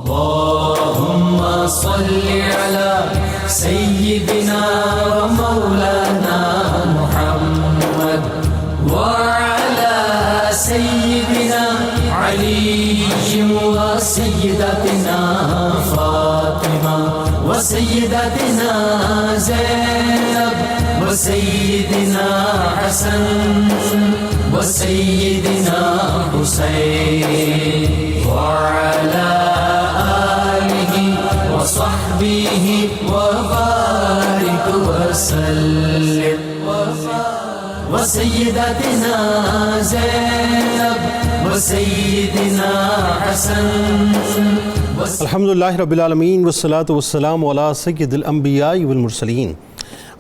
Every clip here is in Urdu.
اللهم صل على سيدنا ومولانا محمد وعلى سيدنا علي وسيدتنا فاطمة وسيدتنا زينب وسيدنا حسن وسيدنا حسين وعلى آله وصحبه وبارك وسلم وسيدتنا زينب وسيدنا حسن. الحمدللہ رب العالمین والصلاة والسلام علی سید الانبیاء والمرسلین.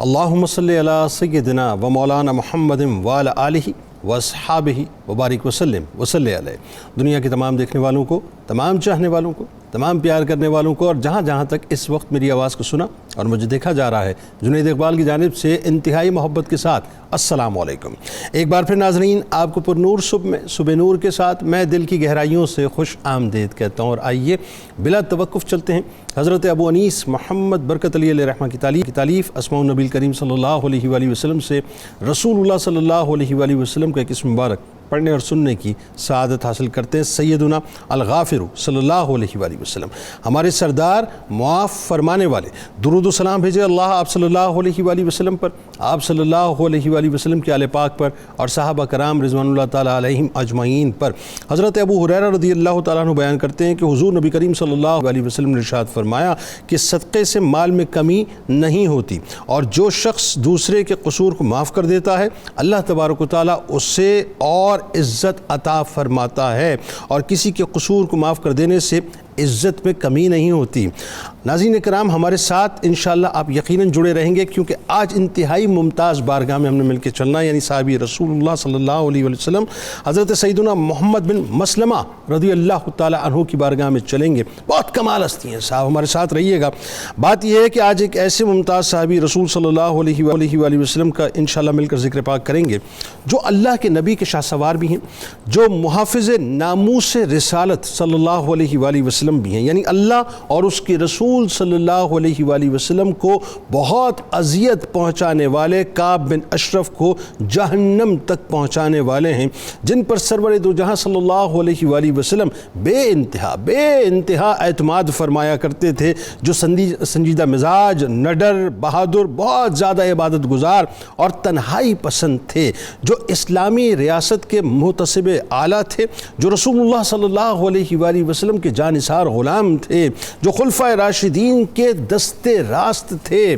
اللہم صلی علی سیدنا و مولانا محمد وعلی آلہ واصحابہ وبارک وسلم وصلی علیہ. دنیا کے تمام دیکھنے والوں کو، تمام چاہنے والوں کو، تمام پیار کرنے والوں کو، اور جہاں جہاں تک اس وقت میری آواز کو سنا اور مجھے دیکھا جا رہا ہے، جنید اقبال کی جانب سے انتہائی محبت کے ساتھ السلام علیکم. ایک بار پھر ناظرین، آپ کو پر نور صبح نور کے ساتھ میں دل کی گہرائیوں سے خوش آمدید کہتا ہوں. اور آئیے بلا توقف چلتے ہیں حضرت ابو انیس محمد برکت علی علیہ رحمہ کی تالیف اسماء النبی کریم صلی اللہ علیہ وآلہ وسلم سے رسول اللہ صلی اللہ علیہ وآلہ وسلم کا ایک اسم مبارک پڑھنے اور سننے کی سعادت حاصل کرتے ہیں. سیدنا الغافر صلی اللہ علیہ وآلہ وسلم، ہمارے سردار، معاف فرمانے والے، درود و سلام بھیجے اللہ آپ صلی اللہ علیہ وآلہ وسلم پر، آپ صلی اللہ علیہ وآلہ وسلم کے آل پاک پر اور صحابہ کرام رضوان اللہ تعالیٰ علیہم اجمعین پر. حضرت ابو ہریرہ رضی اللہ تعالیٰ عنہ بیان کرتے ہیں کہ حضور نبی کریم صلی اللہ علیہ وسلم نے ارشاد فرمایا کہ صدقے سے مال میں کمی نہیں ہوتی، اور جو شخص دوسرے کے قصور کو معاف کر دیتا ہے اللہ تبارک و تعالیٰ اسے اور عزت عطا فرماتا ہے، اور کسی کے قصور کو معاف کر دینے سے عزت میں کمی نہیں ہوتی. ناظرین کرام، ہمارے ساتھ انشاءاللہ آپ یقیناً جڑے رہیں گے، کیونکہ آج انتہائی ممتاز بارگاہ میں ہم نے مل کے چلنا ہے، یعنی صحابی رسول اللہ صلی اللہ علیہ وسلم حضرت سیدنا محمد بن مسلمہ رضی اللہ تعالیٰ عنہ کی بارگاہ میں چلیں گے. بہت کمال ہستی ہیں صاحب، ہمارے ساتھ رہیے گا. بات یہ ہے کہ آج ایک ایسے ممتاز صحابی رسول صلی اللہ علیہ وآلہ وسلم کا انشاءاللہ مل کر ذکر پاک کریں گے، جو اللہ کے نبی کے شاہ سوار بھی ہیں، جو محافظ ناموس رسالت صلی اللہ علیہ وآلہ وسلم بھی ہیں، یعنی اللہ اور اس کے رسول صلی اللہ علیہ وآلہ وسلم کو بہت اذیت پہنچانے والے کعب بن اشرف کو جہنم تک پہنچانے والے ہیں، جن پر سرور دو جہاں صلی اللہ علیہ وآلہ وسلم بے انتہا اعتماد فرمایا کرتے تھے، جو سنجیدہ مزاج، نڈر، بہادر، بہت زیادہ عبادت گزار اور تنہائی پسند تھے، جو اسلامی ریاست کے محتسب اعلیٰ تھے، جو رسول اللہ صلی اللہ علیہ وآلہ وسلم کے جانثار غلام تھے، جو خلفائے راشدین کے دستے راست تھے.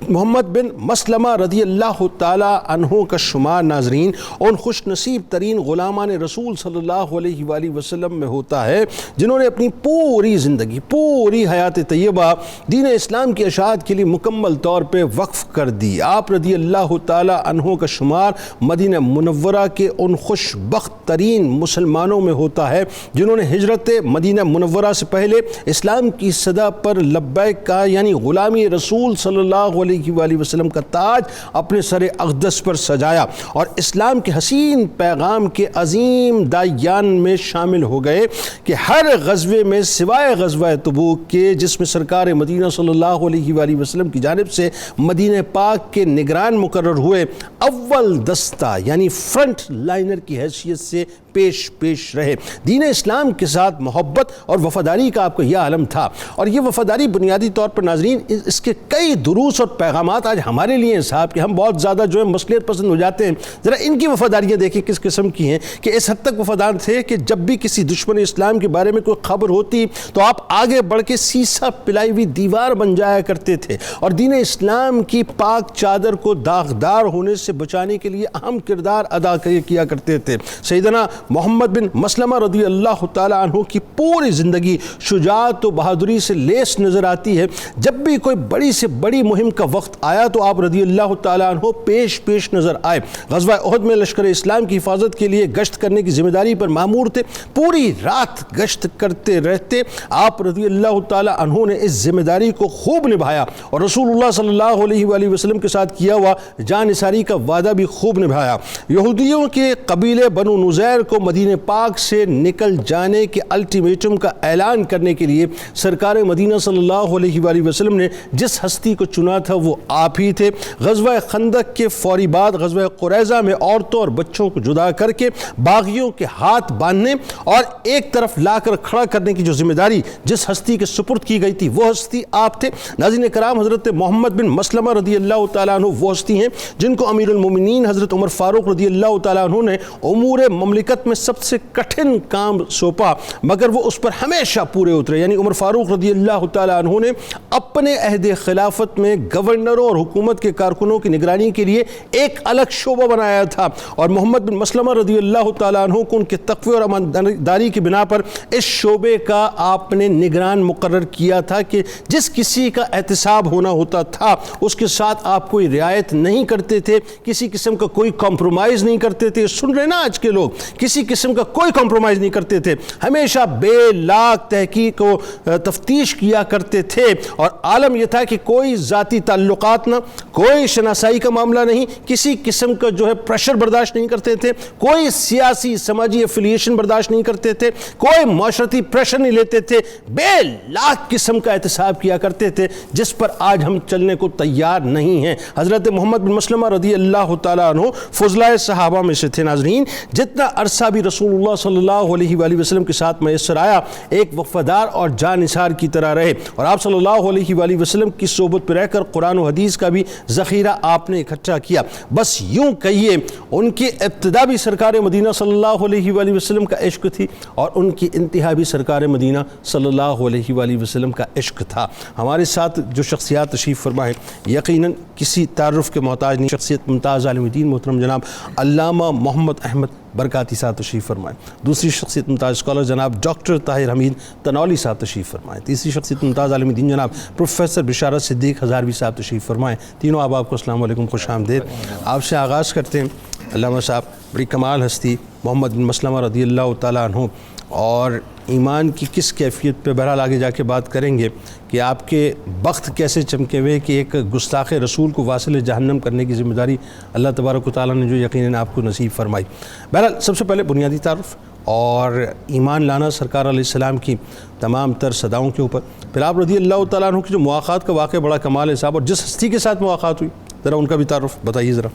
محمد بن مسلمہ رضی اللہ تعالیٰ عنہ کا شمار ناظرین ان خوش نصیب ترین غلامان رسول صلی اللہ علیہ وآلہ وسلم میں ہوتا ہے، جنہوں نے اپنی پوری زندگی، پوری حیات طیبہ دین اسلام کی اشاعت کے لیے مکمل طور پہ وقف کر دی. آپ رضی اللہ تعالیٰ عنہ کا شمار مدینہ منورہ کے ان خوش بخت ترین مسلمانوں میں ہوتا ہے جنہوں نے ہجرت مدینہ منورہ سے پہلے اسلام کی صدا پر لبیک کا، یعنی غلامی رسول صلی اللہ علیہ وآلہ وسلم کا تاج اپنے سر اقدس پر سجایا، اور اسلام کے حسین پیغام کے عظیم داعیان میں شامل ہو گئے کہ ہر غزوے میں سوائے غزوہ تبوک کے، جس میں سرکار مدینہ صلی اللہ علیہ وآلہ وسلم کی جانب سے مدینہ پاک کے نگران مقرر ہوئے، اول دستہ یعنی فرنٹ لائنر کی حیثیت سے پیش رہے. دین اسلام کے ساتھ محبت اور وفاداری کا آپ کو یہ عالم تھا، اور یہ وفاداری بنیادی طور پر ناظرین اس کے کئی دروس اور پیغامات آج ہمارے لیے ہیں صاحب، کہ ہم بہت زیادہ جو ہے مصلحت پسند ہو جاتے ہیں. ذرا ان کی وفاداریاں دیکھیں کس قسم کی ہیں، کہ اس حد تک وفادار تھے کہ جب بھی کسی دشمن اسلام کے بارے میں کوئی خبر ہوتی تو آپ آگے بڑھ کے سیسا پلائی ہوئی دیوار بن جایا کرتے تھے، اور دین اسلام کی پاک چادر کو داغدار ہونے سے بچانے کے لیے اہم کردار ادا کیا کرتے تھے. سیدنا محمد بن مسلمہ رضی اللہ تعالیٰ عنہ کی پوری زندگی شجاعت و بہادری سے لیس نظر آتی ہے. جب بھی کوئی بڑی سے بڑی مہم کا وقت آیا تو آپ رضی اللہ تعالیٰ عنہ پیش نظر آئے. غزوہ احد میں لشکر اسلام کی حفاظت کے لیے گشت کرنے کی ذمہ داری پر مامور تھے، پوری رات گشت کرتے رہتے. آپ رضی اللہ تعالیٰ عنہ نے اس ذمہ داری کو خوب نبھایا، اور رسول اللہ صلی اللہ علیہ وآلہ وسلم کے ساتھ کیا ہوا جان نثاری کا وعدہ بھی خوب نبھایا. یہودیوں کے قبیلے بنو نذیر کو مدینہ پاک سے نکل جانے کے الٹیمیٹم کا اعلان کرنے کے لیے سرکار مدینہ صلی اللہ علیہ وآلہ وسلم نے جس ہستی کو چنا تھا وہ آپ ہی تھے۔ غزوہ خندق کے فوری بعد غزوہ قریظہ میں عورتوں اور بچوں کو جدا کر کے باغیوں کے ہاتھ باندھنے اور ایک طرف لا کر کھڑا کرنے کی جو ذمہ داری جس ہستی کے سپرد کی گئی تھی وہ ہستی آپ تھے۔ ناظرین کرام، حضرت محمد بن مسلمہ رضی اللہ تعالیٰ عنہ وہ ہستی ہیں جن کو امیر المومنین حضرت عمر فاروق رضی اللہ تعالیٰ عنہ نے امور مملکت میں سب سے کٹھن کام سونپا، مگر وہ اس پر ہمیشہ پورے اترے۔ یعنی عمر فاروق رضی اللہ تعالیٰ عنہ نے اپنے عہد خلافت میں گورنروں اور حکومت کے کارکنوں کی نگرانی کے لیے ایک الگ شعبہ بنایا تھا، اور محمد بن مسلمہ رضی اللہ تعالیٰ عنہ کو ان کے تقوی اور امانتداری کی بنا پر اس شعبے کا آپ نے نگران مقرر کیا تھا کہ جس کسی کا احتساب ہونا ہوتا تھا اس کے ساتھ آپ کوئی رعایت نہیں کرتے تھے، کسی قسم کا کوئی کمپرومائز نہیں کرتے تھے۔ سن رہے نا آج کے لوگ، کسی قسم کا کوئی کمپرومائز نہیں کرتے تھے، ہمیشہ بے لاگ تحقیق و تفتیش کیا کرتے تھے، اور عالم یہ تھا کہ کوئی ذاتی تعلقات نہ، کوئی شناسائی کا معاملہ نہیں، کسی قسم کا جو ہے پریشر برداشت نہیں کرتے تھے، کوئی سیاسی سماجی افیلیشن برداشت نہیں کرتے تھے، کوئی معاشرتی پریشر نہیں لیتے تھے، بے لاگ قسم کا احتساب کیا کرتے تھے جس پر آج ہم چلنے کو تیار نہیں ہیں۔ حضرت محمد بن مسلمہ رضی اللہ تعالیٰ عنہ فضلائے صحابہ میں سے تھے۔ ناظرین، جتنا عرصہ بھی رسول اللہ صلی اللہ علیہ وآلہ وسلم کے ساتھ میسر آیا ایک وفادار اور جان نثار کی طرح رہے، اور آپ صلی اللہ علیہ وآلہ وسلم کی صحبت پہ رہ کر قرآن و حدیث کا بھی ذخیرہ آپ نے اکٹھا کیا۔ بس یوں کہیے ان کی ابتدا بھی سرکار مدینہ صلی اللہ علیہ وآلہ وسلم کا عشق تھی، اور ان کی انتہا بھی سرکار مدینہ صلی اللہ علیہ وآلہ وسلم کا عشق تھا۔ ہمارے ساتھ جو شخصیات تشریف فرما ہے یقیناً کسی تعارف کے محتاج نہیں، شخصیت ممتاز عالم دین محترم جناب علامہ محمد احمد برکاتی صاحب تشریف فرمائیں۔ دوسری شخصیت ممتاز اسکالر جناب ڈاکٹر طاہر حمید تنولی صاحب تشریف فرمائیں۔ تیسری شخصیت ممتاز عالم دین جناب پروفیسر بشارت صدیق ہزاروی صاحب تشریف فرمائیں۔ تینوں آپ کو السلام علیکم، خوش آمدید۔ آپ سے آغاز کرتے ہیں علامہ صاحب، بڑی کمال ہستی محمد بن مسلمہ رضی اللہ تعالیٰ عنہ، اور ایمان کی کس کیفیت پہ بہرحال آگے جا کے بات کریں گے کہ آپ کے بخت کیسے چمکے ہوئے کہ ایک گستاخ رسول کو واصل جہنم کرنے کی ذمہ داری اللہ تبارک و تعالیٰ نے جو یقیناً آپ کو نصیب فرمائی۔ بہرحال سب سے پہلے بنیادی تعارف اور ایمان لانا سرکار علیہ السلام کی تمام تر صداؤں کے اوپر، پھر آپ رضی اللہ تعالیٰ عنہ کی جو مواقعات کا واقعہ بڑا کمال ہے صاحب، اور جس ہستی کے ساتھ مواقعات ہوئی ذرا ان کا بھی تعارف بتائیے ذرا۔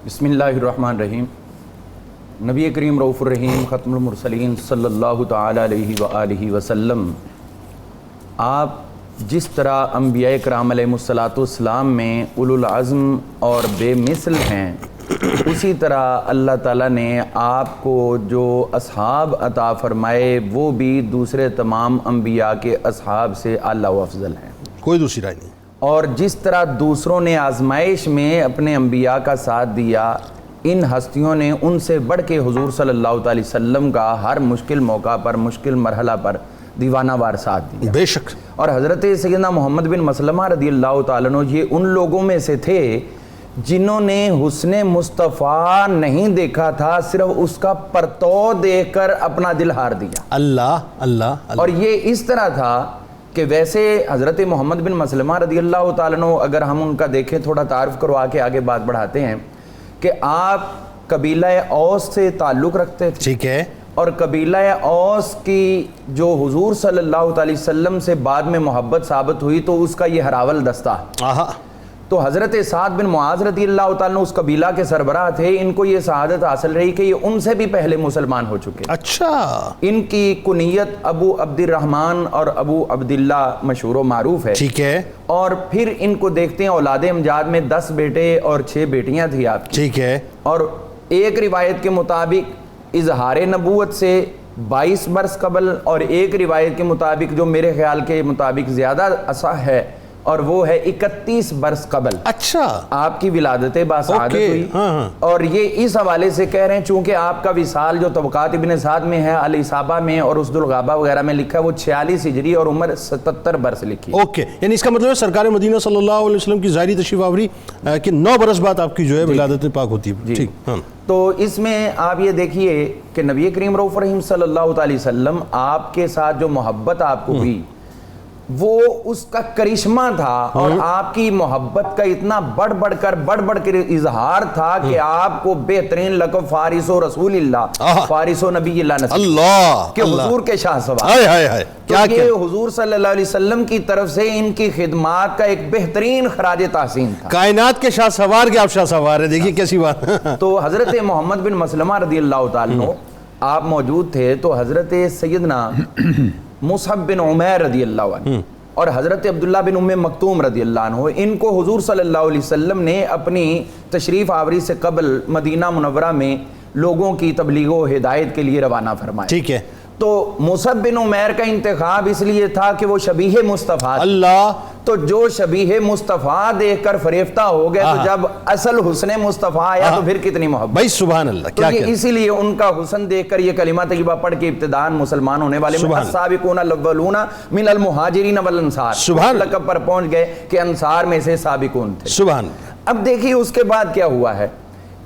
بسم اللہ الرحمن الرحیم۔ نبی کریم رؤوف الرحیم ختم المرسلین صلی اللہ تعالیٰ علیہ وآلہ وسلم، آپ جس طرح انبیاء کرام علیہ السلام میں اولو العزم اور بے مثل ہیں، اسی طرح اللہ تعالیٰ نے آپ کو جو اصحاب عطا فرمائے وہ بھی دوسرے تمام انبیاء کے اصحاب سے اعلیٰ و افضل ہیں، کوئی دوسری رائے نہیں۔ اور جس طرح دوسروں نے آزمائش میں اپنے انبیاء کا ساتھ دیا، ان ہستیوں نے ان سے بڑھ کے حضور صلی اللہ علیہ وسلم کا ہر مشکل موقع پر، مشکل مرحلہ پر دیوانہ وار ساتھ دیا۔ بے شک۔ اور حضرت سیدنا محمد بن مسلمہ رضی اللہ تعالیٰ عنہ یہ ان لوگوں میں سے تھے جنہوں نے حسن مصطفیٰ نہیں دیکھا تھا، صرف اس کا پرتو دیکھ کر اپنا دل ہار دیا۔ اللہ اللہ اللہ۔ اور یہ اس طرح تھا کہ ویسے حضرت محمد بن مسلمہ رضی اللہ تعالیٰ عنہ اگر ہم ان کا دیکھیں، تھوڑا تعارف کروا کے آگے بات بڑھاتے ہیں، کہ آپ قبیلہ اوس سے تعلق رکھتے تھے، ٹھیک ہے، اور قبیلہ اوس کی جو حضور صلی اللہ علیہ وسلم سے بعد میں محبت ثابت ہوئی تو اس کا یہ ہراول دستہ۔ تو حضرت سعد بن معاذ رضی اللہ تعالیٰ اس قبیلہ کے سربراہ تھے، ان کو یہ سعادت حاصل رہی کہ یہ ان سے بھی پہلے مسلمان ہو چکے۔ اچھا۔ ان کی کنیت ابو عبد الرحمن اور ابو عبداللہ مشہور و معروف ہے، ٹھیک ہے، اور پھر ان کو دیکھتے ہیں اولاد امجاد میں 10 بیٹے اور 6 بیٹیاں تھی آپ کی، ٹھیک ہے، اور ایک روایت کے مطابق اظہار نبوت سے 22 برس قبل، اور ایک روایت کے مطابق جو میرے خیال کے مطابق زیادہ اصح ہے اور وہ ہے 31 برس قبل، اچھا، آپ کی ولادت باسعادت ہوئی۔ ہاں۔ اور یہ اس حوالے سے کہہ رہے ہیں چونکہ آپ کا وصال جو طبقات ابن سعد میں ہے، الاصابہ میں اور اسد الغابہ وغیرہ میں لکھا ہے، وہ 46 ہجری اور عمر 77 برس لکھی ہے۔ اوکے، یعنی اس کا مطلب ہے سرکار مدینہ صلی اللہ علیہ وسلم کی ظاہری تشریف آوری کہ 9 برس بعد آپ کی جو ہے ولادت پاک ہوتی ہے۔ ٹھیک، ہاں۔ تو اس میں آپ یہ دیکھیے کہ نبی کریم رؤوف الرحیم صلی اللہ علیہ وسلم آپ کے ساتھ جو محبت آپ کو ہوئی، وہ اس کا کرشمہ تھا اور آپ کی محبت کا اتنا بڑھ بڑھ کر اظہار تھا کہ آپ کو بہترین لقب فارس و رسول اللہ، فارس و نبی اللہ نصیب کہ حضور کے شاہ سوار. تو یہ حضور صلی اللہ علیہ وسلم کی طرف سے ان کی خدمات کا ایک بہترین خراج تحسین تھا. کائنات کے شاہ سوار کے آپ شاہ سوار ہیں، دیکھیے کیسی بات. تو حضرت محمد بن مسلمہ رضی اللہ تعالیٰ عنہ آپ موجود تھے، تو حضرت سیدنا مصعب بن عمیر رضی اللہ عنہ اور حضرت عبداللہ بن ام مکتوم رضی اللہ عنہ، ان کو حضور صلی اللہ علیہ وسلم نے اپنی تشریف آوری سے قبل مدینہ منورہ میں لوگوں کی تبلیغ و ہدایت کے لیے روانہ فرمایا. ٹھیک ہے. تو مصعب بن عمیر کا انتخاب اس لیے تھا کہ وہ شبیہ مصطفیٰ، اللہ، تو جو شبیہ مصطفیٰ دیکھ کر فریفتہ ہو گئے، تو جب اصل حسن مصطفیٰ آیا تو پھر کتنی محبت. بھائی سبحان اللہ، تو یہ اسی لیے ان کا حسن دیکھ کر یہ کلمہ طیبہ پڑھ کے ابتداءً مسلمان ہونے والے السابقون الاولون من المہاجرین والانصار لقب پر پہنچ گئے کہ انصار میں سے سابقون تھے. سبحان. اب دیکھیے اس کے بعد کیا ہوا ہے.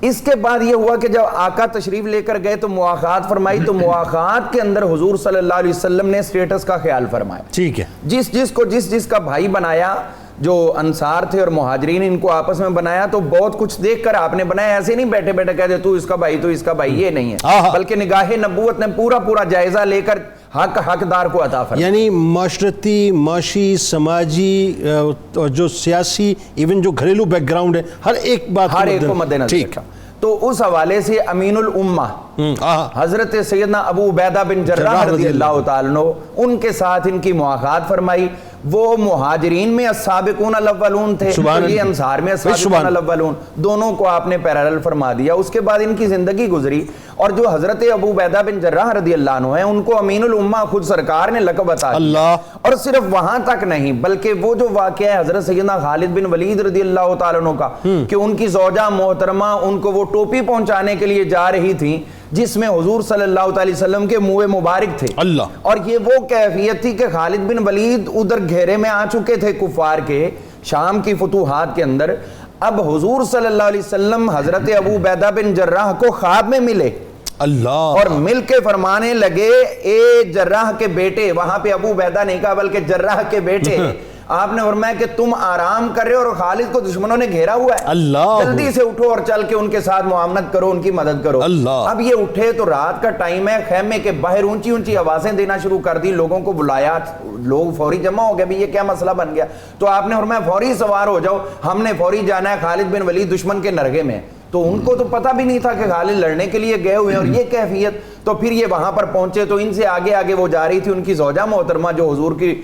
اس کے بعد یہ ہوا کہ جب آقا تشریف لے کر گئے تو مواخات فرمائی، تو مواخات کے اندر حضور صلی اللہ علیہ وسلم نے سٹیٹس کا خیال فرمایا. ٹھیک ہے. جس کا بھائی بنایا، جو انصار تھے اور مہاجرین، ان کو آپس میں بنایا تو بہت کچھ دیکھ کر آپ نے بنایا. ایسے نہیں بیٹھے بیٹھے کہتے تو اس کا بھائی تو اس کا بھائی، یہ نہیں ہے، بلکہ نگاہ نبوت نے پورا جائزہ لے کر حقدار کو عطا فرمایا. یعنی معاشرتی، معاشی، سماجی، جو سیاسی، ایون جو گھریلو بیک گراؤنڈ ہے، ہر ایک بات ہر ایک کو مد نظر رکھا. تو اس حوالے سے امین الامہ حضرت سیدنا ابو عبیدہ بن جراح رضی اللہ تعالیٰ عنہ، ان کے ساتھ ان کی مواخات فرمائی. وہ مہاجرین میں السابقون الاولون تھے، یہ انصار میں السابقون الاولون، دونوں کو آپ نے پیرالل فرما دیا. اس کے بعد ان کی زندگی گزری اور جو حضرت ابو عبیدہ بن جراح رضی اللہ عنہ ہیں، ان کو امین الامہ خود سرکار نے لقب عطا کیا. اور صرف وہاں تک نہیں، بلکہ وہ جو واقعہ ہے حضرت سیدنا خالد بن ولید رضی اللہ تعالیٰ عنہ کا کہ ان کی زوجہ محترمہ ان کو وہ ٹوپی پہنچانے کے لیے جا رہی تھیں جس میں حضور صلی اللہ علیہ وسلم کے منہ مبارک تھے. اور یہ وہ کیفیت تھی کہ خالد بن ولید ادھر گھیرے میں آ چکے تھے کفار کے، شام کی فتوحات کے اندر. اب حضور صلی اللہ علیہ وسلم حضرت ابو عبیدہ بن جراح کو خواب میں ملے اور مل کے فرمانے لگے، اے جراح کے بیٹے، وہاں پہ ابو عبیدہ نہیں کہا بلکہ جراح کے بیٹے، آپ نے فرمایا کہ تم آرام کر رہے ہو اور خالد کو دشمنوں نے گھیرا ہوا ہے، جلدی سے اٹھو اور چل کے ان کے ساتھ معاملت کرو، ان کی مدد کرو. اب یہ اٹھے تو رات کا ٹائم ہے، خیمے کے باہر اونچی آوازیں دینا شروع کر دی، لوگوں کو بلایا، لوگ فوری جمع ہو گئے، بھی یہ کیا مسئلہ بن گیا. تو آپ نے فرمایا فوری سوار ہو جاؤ، ہم نے فوری جانا ہے، خالد بن ولید دشمن کے نرغے میں. تو ان کو تو پتہ بھی نہیں تھا کہ خالد لڑنے کے لیے گئے ہوئے ہیں اور یہ کیفیت. تو پھر یہ وہاں پر پہنچے تو ان سے آگے وہ جا رہی تھی ان کی زوجہ محترمہ جو حضور کی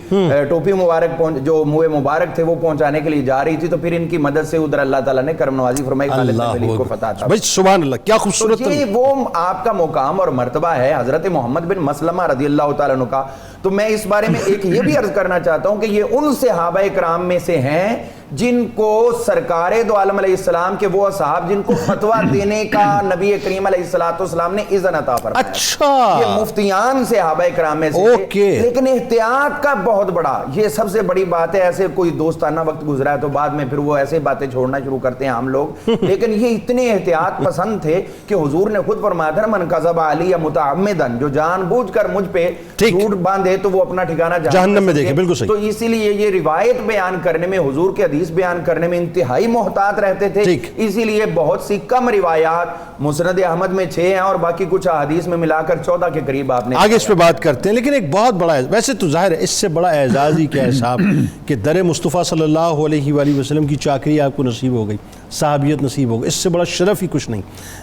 ٹوپی مبارک جو منہ مبارک تھے وہ پہنچانے کے لیے جا رہی تھی. تو پھر ان کی مدد سے ادھر اللہ تعالیٰ نے کرم نوازی فرمائی، خالد بن ولید کو فتح تھا. سبحان اللہ، کیا خوبصورت. یہ وہ آپ کا مقام اور مرتبہ ہے حضرت محمد بن مسلمہ رضی اللہ تعالیٰ عنہ کا. تو میں اس بارے میں ایک یہ بھی عرض کرنا چاہتا ہوں کہ یہ ان صحابہ کرام میں سے ہیں جن کو سرکار دو عالم علیہ السلام کے وہ اصحاب جن کو فتویٰ دینے کا نبی کریم علیہ السلام نے اذن عطا فرمایا. اچھا، یہ مفتیان صحابہ کرام میں سے تھے، لیکن احتیاط کا بہت بڑا، یہ سب سے بڑی بات ہے. ایسے کوئی دوستانہ وقت گزرا ہے تو بعد میں پھر وہ ایسے باتیں چھوڑنا شروع کرتے ہیں ہم لوگ، لیکن یہ اتنے احتیاط پسند تھے کہ حضور نے خود فرمایا تھا من کذب علی متعمدن، جو جان بوجھ کر مجھ پہ جھوٹ باندھے تو وہ اپنا ٹھکانہ جہنم میں دیکھے. بالکل صحیح. تو اسی لیے یہ روایت بیان کرنے میں، حضور کے حدیث بیان کرنے میں انتہائی محتاط رہتے تھے. اسی لیے بہت سی کم روایات مسند احمد میں 6 ہیں اور باقی کچھ احادیث میں ملا کر 14 کے قریب آپ نے. آگے اس پہ بات کرتے ہیں، لیکن ایک بہت بڑا ویسے تو ظاہر ہے اس سے بڑا اعزاز ہی کیا ہے صاحب کہ در مصطفیٰ صلی اللہ علیہ وآلہ وسلم کی چاکری آپ کو نصیب ہو گئی، صحابیت نصیب ہو گئی، اس سے بڑا شرف ہی کچھ نہیں.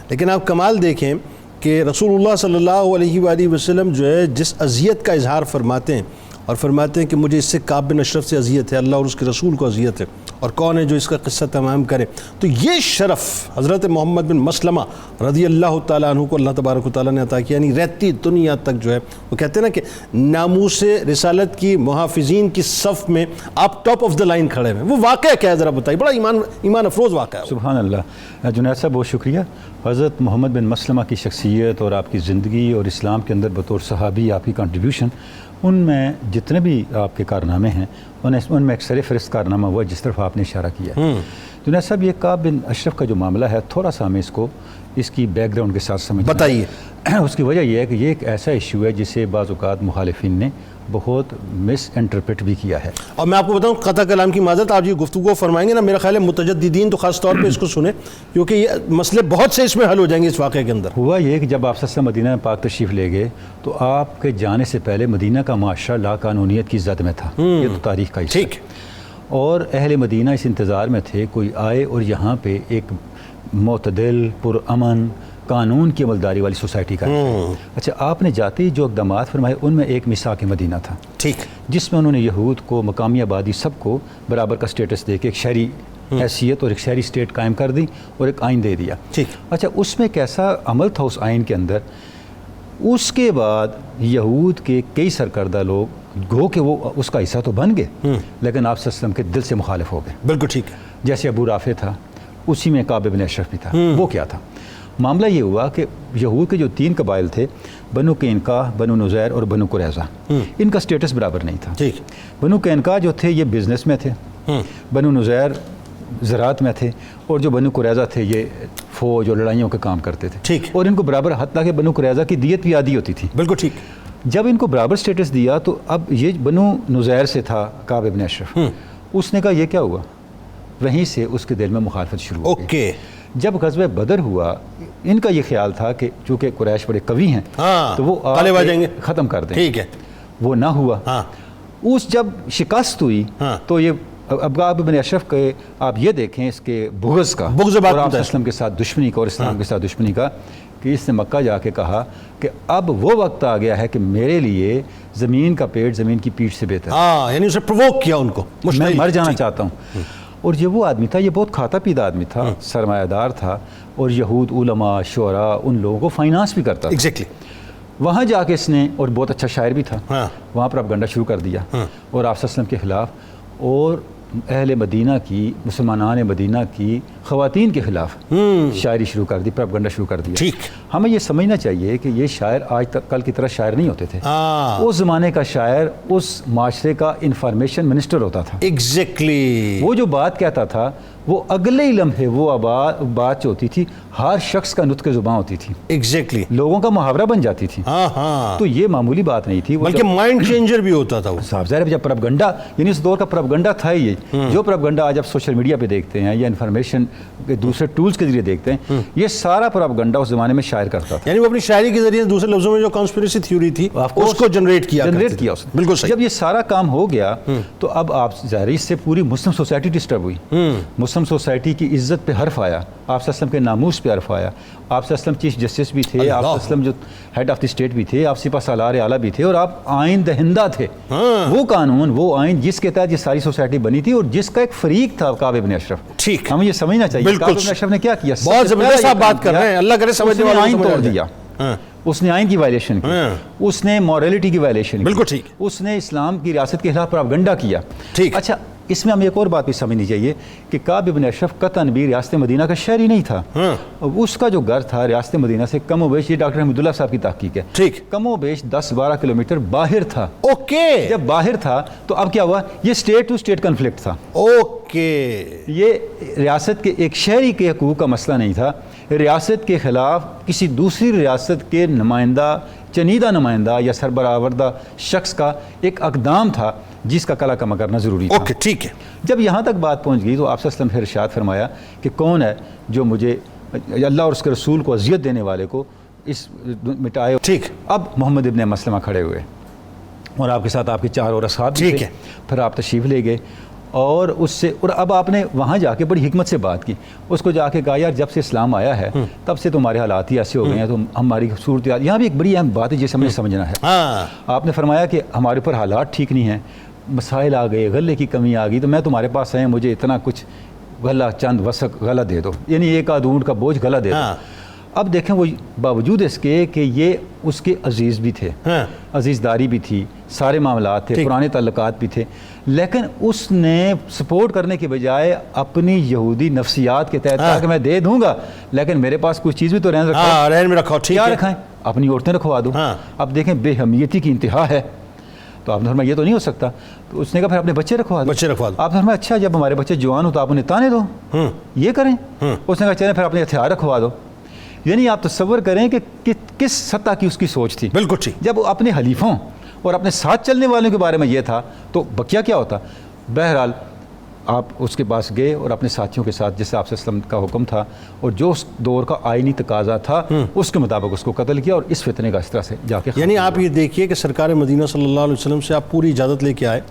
لیکن آپ کمال دیکھیں کہ رسول اللہ صلی اللہ علیہ وآلہ وسلم جو ہے جس اذیت کا اظہار فرماتے ہیں اور فرماتے ہیں کہ مجھے اس سے کعب بن اشرف سے اذیت ہے، اللہ اور اس کے رسول کو اذیت ہے، اور کون ہے جو اس کا قصہ تمام کرے. تو یہ شرف حضرت محمد بن مسلمہ رضی اللہ تعالیٰ عنہ کو اللہ تبارک و تعالیٰ نے عطا کیا. یعنی رہتی دنیا تک جو ہے وہ کہتے ہیں نا کہ ناموس رسالت کی محافظین کی صف میں آپ ٹاپ آف دا لائن کھڑے ہیں. وہ واقعہ کیا ہے ذرا بتائیے، بڑا ایمان افروز واقعہ ہے. سبحان اللہ. جنید صاحب بہت شکریہ. حضرت محمد بن مسلمہ کی شخصیت اور آپ کی زندگی اور اسلام کے اندر بطور صحابی آپ کی کنٹریبیوشن، ان میں جتنے بھی آپ کے کارنامے ہیں ان میں ایک سر فہرست کارنامہ ہوا جس طرف آپ نے اشارہ کیا. جنید صاحب یہ کعب بن اشرف کا جو معاملہ ہے، تھوڑا سا ہمیں اس کو اس کی بیک گراؤنڈ کے ساتھ سمجھنا بتائیے۔ اس کی وجہ یہ ہے کہ یہ ایک ایسا ایشو ہے جسے بعض اوقات مخالفین نے بہت مس انٹرپریٹ بھی کیا ہے۔ اور میں آپ کو بتاؤں، قطع کلام کی معذرت، آپ یہ گفتگو فرمائیں گے نا، میرا خیال ہے متجددین تو خاص طور پہ اس کو سنیں، کیونکہ یہ مسئلے بہت سے اس میں حل ہو جائیں گے اس واقعے کے اندر۔ ہوا یہ کہ جب آپ صلی اللہ علیہ وسلم مدینہ پاک تشریف لے گئے تو آپ کے جانے سے پہلے مدینہ کا معاشرہ لا قانونیت کی زد میں تھا، یہ تو تاریخ کا حصہ ہے۔ ٹھیک۔ اور اہل مدینہ اس انتظار میں تھے کوئی آئے اور یہاں پہ ایک معتدل پرامن قانون کی عملداری والی سوسائٹی کا اچھا آپ نے جاتے ہی جو اقدامات فرمائے ان میں ایک میثاق مدینہ تھا، ٹھیک، جس میں انہوں نے یہود کو، مقامی آبادی سب کو برابر کا سٹیٹس دے کے ایک شہری حیثیت اور ایک شہری اسٹیٹ قائم کر دی اور ایک آئین دے دیا۔ ٹھیک۔ اچھا اس میں کیسا عمل تھا اس آئین کے اندر؟ اس کے بعد یہود کے کئی سرکردہ لوگ گو کہ وہ اس کا حصہ تو بن گئے، لیکن آپ صلی اللہ علیہ وسلم کے دل سے مخالف ہو گئے۔ بالکل ٹھیک ہے۔ جیسے ابو رافع تھا، اسی میں کعب بن اشرف بھی تھا۔ وہ کیا تھا؟ معاملہ یہ ہوا کہ یہود کے جو 3 قبائل تھے، بنو قینقاع، بنو نذیر اور بنو قریظہ، ان کا سٹیٹس برابر نہیں تھا۔ ٹھیک۔ بنو قینقاع جو تھے یہ بزنس میں تھے، بنو نذیر زراعت میں تھے، اور جو بنو قریظہ تھے یہ فوج اور لڑائیوں کے کام کرتے تھے۔ ٹھیک۔ اور ان کو برابر، حتیٰ کہ بنو قریظہ کی دیت بھی آدھی ہوتی تھی۔ بالکل ٹھیک۔ جب ان کو برابر سٹیٹس دیا تو اب یہ بنو نذیر سے تھا کعب بن اشرف، اس نے کہا یہ کیا ہوا؟ وہیں سے اس کے دل میں مخالفت شروع ہو گئی۔ اوکے۔ جب غزوہ بدر ہوا، ان کا یہ خیال تھا کہ چونکہ قریش بڑے قوی ہیں تو وہ غالب آ جائیں گے، ختم کر دیں۔ ٹھیک ہے۔ وہ نہ ہوا۔ اس جب شکست ہوئی تو یہ اب کعب بن اشرف کے آپ یہ دیکھیں اس کے بغض کا، بغض اور بات آپ اسلم کے ساتھ دشمنی کا اور اسلام کے ساتھ دشمنی کا، کہ اس نے مکہ جا کے کہا کہ اب وہ وقت آ گیا ہے کہ میرے لیے زمین کا پیٹ زمین کی پیٹھ سے بہتر ہے، یعنی اسے پرووک کیا ان کو، میں مر جانا چاہتا ہوں۔ اور یہ وہ آدمی تھا، یہ بہت کھاتا پیتا آدمی تھا، سرمایہ دار تھا، اور یہود علماء شعراء ان لوگوں کو فائنانس بھی کرتا تھا۔ ایگزیکٹلی۔ وہاں جا کے اس نے، اور بہت اچھا شاعر بھی تھا، وہاں پر پروپیگنڈا شروع کر دیا، اور آپ صلی اللہ علیہ وسلم کے خلاف اور اہل مدینہ کی، مسلمانان مدینہ کی خواتین کے خلاف شاعری شروع کر دی، پروپیگنڈا شروع کر دیا۔ ٹھیک۔ ہمیں یہ سمجھنا چاہیے کہ یہ شاعر آج تک کل کی طرح شاعر نہیں ہوتے تھے۔ اس زمانے کا شاعر اس معاشرے کا انفارمیشن منسٹر ہوتا تھا۔ ایگزیکٹلی۔ وہ جو بات کہتا تھا وہ اگلے ہی لمحے وہ بات جو ہوتی تھی ہر شخص کا نطق زبان ہوتی تھی، ایگزیکٹلی، لوگوں کا محاورہ بن جاتی تھی۔ تو یہ معمولی بات نہیں تھی، بلکہ مائنڈ چینجر بھی ہوتا تھا وہ۔ صاحب ظاہر ہے جب پروپیگنڈا، یعنی اس دور کا پروپیگنڈا تھا ہی یہ، جو پروپیگنڈا آج آپ سوشل میڈیا پہ دیکھتے ہیں یا انفارمیشن کے دوسرے ٹولز کے ذریعے دیکھتے ہیں، یہ سارا پروپیگنڈا اس زمانے میں شاعر کرتا تھا۔ یعنی وہ اپنی شاعری کے ذریعے دوسرے لفظوں میں جو کانسپریسی تھیوری تھی اس کو جنریٹ کیا اس نے۔ بالکل صحیح۔ جب یہ سارا کام ہو گیا تو اب آپ ظاہر اس سے پوری مسلم سوسائٹی ڈسٹرب ہوئی، مسلم سوسائٹی کی عزت پہ حرف آیا، آپ صلی اللہ علیہ وسلم کے ناموس پہ حرف آیا، آپ صلی اللہ علیہ وسلم چیف جسٹس بھی تھے، آپ صلی اللہ علیہ وسلم جو ہیڈ آف دی اسٹیٹ بھی تھے، آپ سپہ سالار اعلیٰ بھی تھے، اور آپ آئین دہندہ تھے۔ وہ قانون، وہ آئین جس کے تحت یہ ساری سوسائٹی بنی تھی اور جس کا ایک فریق تھا کعب بن اشرف۔ ٹھیک، ہمیں یہ سمجھنا چاہیے کعب بن اشرف نے کیا کیا؟ بہت زبردست آپ بات کر رہے ہیں، اللہ کرے سمجھنے والوں کو آئین توڑ دیا، اس نے آئین کی وائلیشن کی، اس نے موریلٹی کی وائلیشن کی، بالکل ٹھیک، اس نے اسلام کی ریاست کے خلاف پروپیگنڈا کیا۔ ٹھیک۔ اچھا اس میں ہم ایک اور بات بھی سمجھنی چاہیے کہ کعب بن اشرف قطعاً بھی ریاست مدینہ کا شہری نہیں تھا، اس کا جو گھر تھا ریاست مدینہ سے کم و بیش، یہ ڈاکٹر حمید اللہ صاحب کی تحقیق ہے، ٹھیک، کم و بیش 10-12 کلومیٹر باہر تھا۔ اوکے۔ جب باہر تھا تو اب کیا ہوا؟ یہ اسٹیٹ ٹو اسٹیٹ کنفلکٹ تھا۔ اوکے۔ یہ ریاست کے ایک شہری کے حقوق کا مسئلہ نہیں تھا، ریاست کے خلاف کسی دوسری ریاست کے نمائندہ، چنیدہ نمائندہ یا سربراہوردہ شخص کا ایک اقدام تھا جس کا کلا کما کرنا ضروری تھا۔ اوکے ٹھیک ہے۔ جب جب یہاں تک بات پہنچ گئی تو آپ صلی اللہ علیہ وسلم پھر ارشاد فرمایا کہ کون ہے جو مجھے اللہ اور اس کے رسول کو اذیت دینے والے کو اس مٹائے۔ ٹھیک۔ اب محمد ابن مسلمہ کھڑے ہوئے اور آپ کے ساتھ آپ کے 4 اور اصحاب بھی تھے۔ پھر آپ تشریف لے گئے اور اس سے، اور اب آپ نے وہاں جا کے بڑی حکمت سے بات کی، اس کو جا کے کہا یار جب سے اسلام آیا ہے تب سے تمہارے حالات ہی ایسے ہو گئے ہیں، تو ہماری صورتحال، یہاں بھی ایک بڑی اہم بات ہے جسے ہمیں سمجھنا ہے۔ آپ نے فرمایا کہ ہمارے اوپر حالات ٹھیک نہیں ہیں، مسائل آ گئے، غلے کی کمی آ گئی، تو میں تمہارے پاس آیا، مجھے اتنا کچھ غلہ، چند وسق غلہ دے دو، یعنی 1 آدھ اونٹ کا بوجھ غلہ دے دو۔ اب دیکھیں وہ باوجود اس کے کہ یہ اس کے عزیز بھی تھے، عزیز داری بھی تھی، سارے معاملات تھے، پرانے تعلقات بھی تھے، لیکن اس نے سپورٹ کرنے کے بجائے اپنی یہودی نفسیات کے تحت کہا کہ میں دے دوں گا لیکن میرے پاس کچھ چیز بھی تو رہن میں رکھو، کیا رکھائیں؟ اپنی عورتیں رکھوا دو۔ اب دیکھیں بے حمیتی کی انتہا ہے، تو آپ نے فرمایا یہ تو نہیں ہو سکتا، تو اس نے کہا پھر اپنے بچے رکھوا دو۔ آپ نے فرمایا اچھا جب ہمارے بچے جوان ہو تو آپ انہیں تانے دو، یہ کریں؟ اس نے کہا چلیں پھر اپنے ہتھیار رکھوا دو۔ یعنی آپ تصور کریں کہ کس سطح کی اس کی سوچ تھی. بالکل ٹھیک. جب وہ اپنے حلیفوں اور اپنے ساتھ چلنے والوں کے بارے میں یہ تھا تو بقیہ کیا ہوتا. بہرحال آپ اس کے پاس گئے اور اپنے ساتھیوں کے ساتھ جیسے آپ صلی اللہ علیہ وسلم کا حکم تھا اور جو اس دور کا آئینی تقاضا تھا اس کے مطابق اس کو قتل کیا اور اس فتنے کا اس طرح سے جا کے یعنی آپ یہ دیکھیے کہ سرکار مدینہ صلی اللہ علیہ وسلم سے آپ پوری اجازت لے کے آئے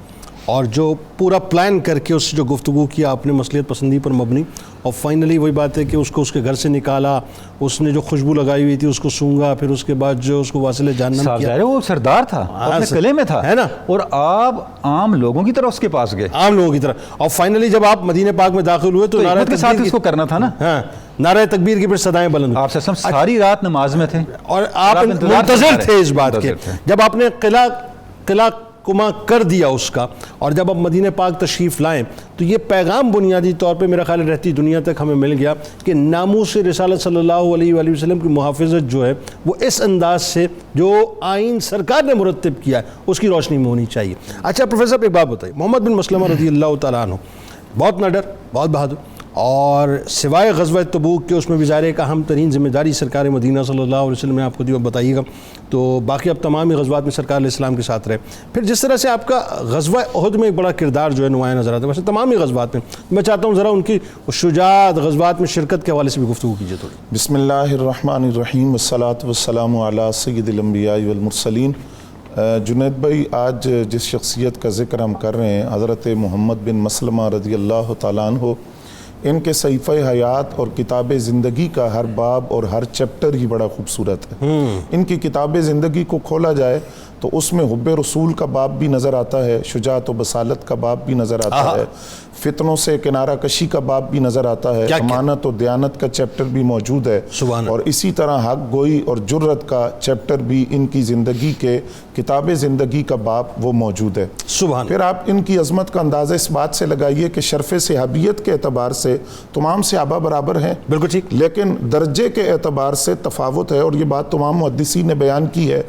اور جو پورا پلان کر کے اس سے جو گفتگو کیا اپنے مصلحت پسندی پر مبنی, اور فائنلی وہی بات ہے کہ اس کو اس کے گھر سے نکالا, اس نے جو خوشبو لگائی ہوئی تھی اس کو سونگا, پھر اس کے بعد جو اس کو واصل جہنم کیا. وہ سردار تھا, اپنے قلعے میں تھا, ہے نا, اور آپ عام لوگوں کی طرح اس کے پاس گئے, عام لوگوں کی طرح. اور فائنلی جب آپ مدینہ پاک میں داخل ہوئے تو نعرہ کے ساتھ اس کو کرنا تھا نا. ہاں, نعرہ تکبیر کی پھر صدائیں بلند. آپ صلی اللہ علیہ وسلم ساری رات نماز میں تھے اور آپ منتظر تھے اس بات کے. جب آپ نے قلعہ کما کر دیا اس کا, اور جب اب مدینہ پاک تشریف لائیں تو یہ پیغام بنیادی طور پہ میرا خیال رہتی دنیا تک ہمیں مل گیا کہ ناموس رسالت صلی اللہ علیہ وآلہ وسلم کی محافظت جو ہے وہ اس انداز سے جو آئین سرکار نے مرتب کیا ہے اس کی روشنی میں ہونی چاہیے. اچھا پروفیسر ایک بات بتائیے, محمد بن مسلمہ رضی اللہ تعالیٰ عنہ بہت نڈر, بہت بہادر, اور سوائے غزوہ تبوک کے اس میں بھی ظاہر ایک اہم ترین ذمہ داری سرکار مدینہ صلی اللہ علیہ وسلم نے آپ کو دی, بتائیے گا. تو باقی اب تمام ہی غزوات میں سرکار علیہ السلام کے ساتھ رہے. پھر جس طرح سے آپ کا غزوہ احد میں ایک بڑا کردار جو ہے نمایاں نظر آتا ہے, ویسے تمام ہی غزوات میں چاہتا ہوں ذرا ان کی شجاعت غزوات میں شرکت کے حوالے سے بھی گفتگو کیجیے تھوڑی. بسم اللہ الرحمن الرحیم والصلاة والسلام علی سید الانبیاء والمرسلین. جنید بھائی, آج جس شخصیت کا ذکر ہم کر رہے ہیں حضرت محمد بن مسلمہ رضی اللہ تعالیٰ عنہ, ان کے صحیفہ حیات اور کتاب زندگی کا ہر باب اور ہر چیپٹر ہی بڑا خوبصورت ہے. ان کی کتاب زندگی کو کھولا جائے تو اس میں حب رسول کا باب بھی نظر آتا ہے, شجاعت و بصالت کا باب بھی نظر آتا ہے, فتنوں سے کنارہ کشی کا باب بھی نظر آتا ہے, امانت و دیانت کا چیپٹر بھی موجود ہے, اور اسی طرح حق گوئی اور جرت کا چیپٹر بھی ان کی زندگی کے کتاب زندگی کا باب وہ موجود ہے. پھر آپ ان کی عظمت کا اندازہ اس بات سے لگائیے کہ شرف صحابیت کے اعتبار سے تمام صحابہ برابر ہیں, بالکل ٹھیک, لیکن درجے کے اعتبار سے تفاوت ہے, اور یہ بات تمام محدثین نے بیان کی ہے.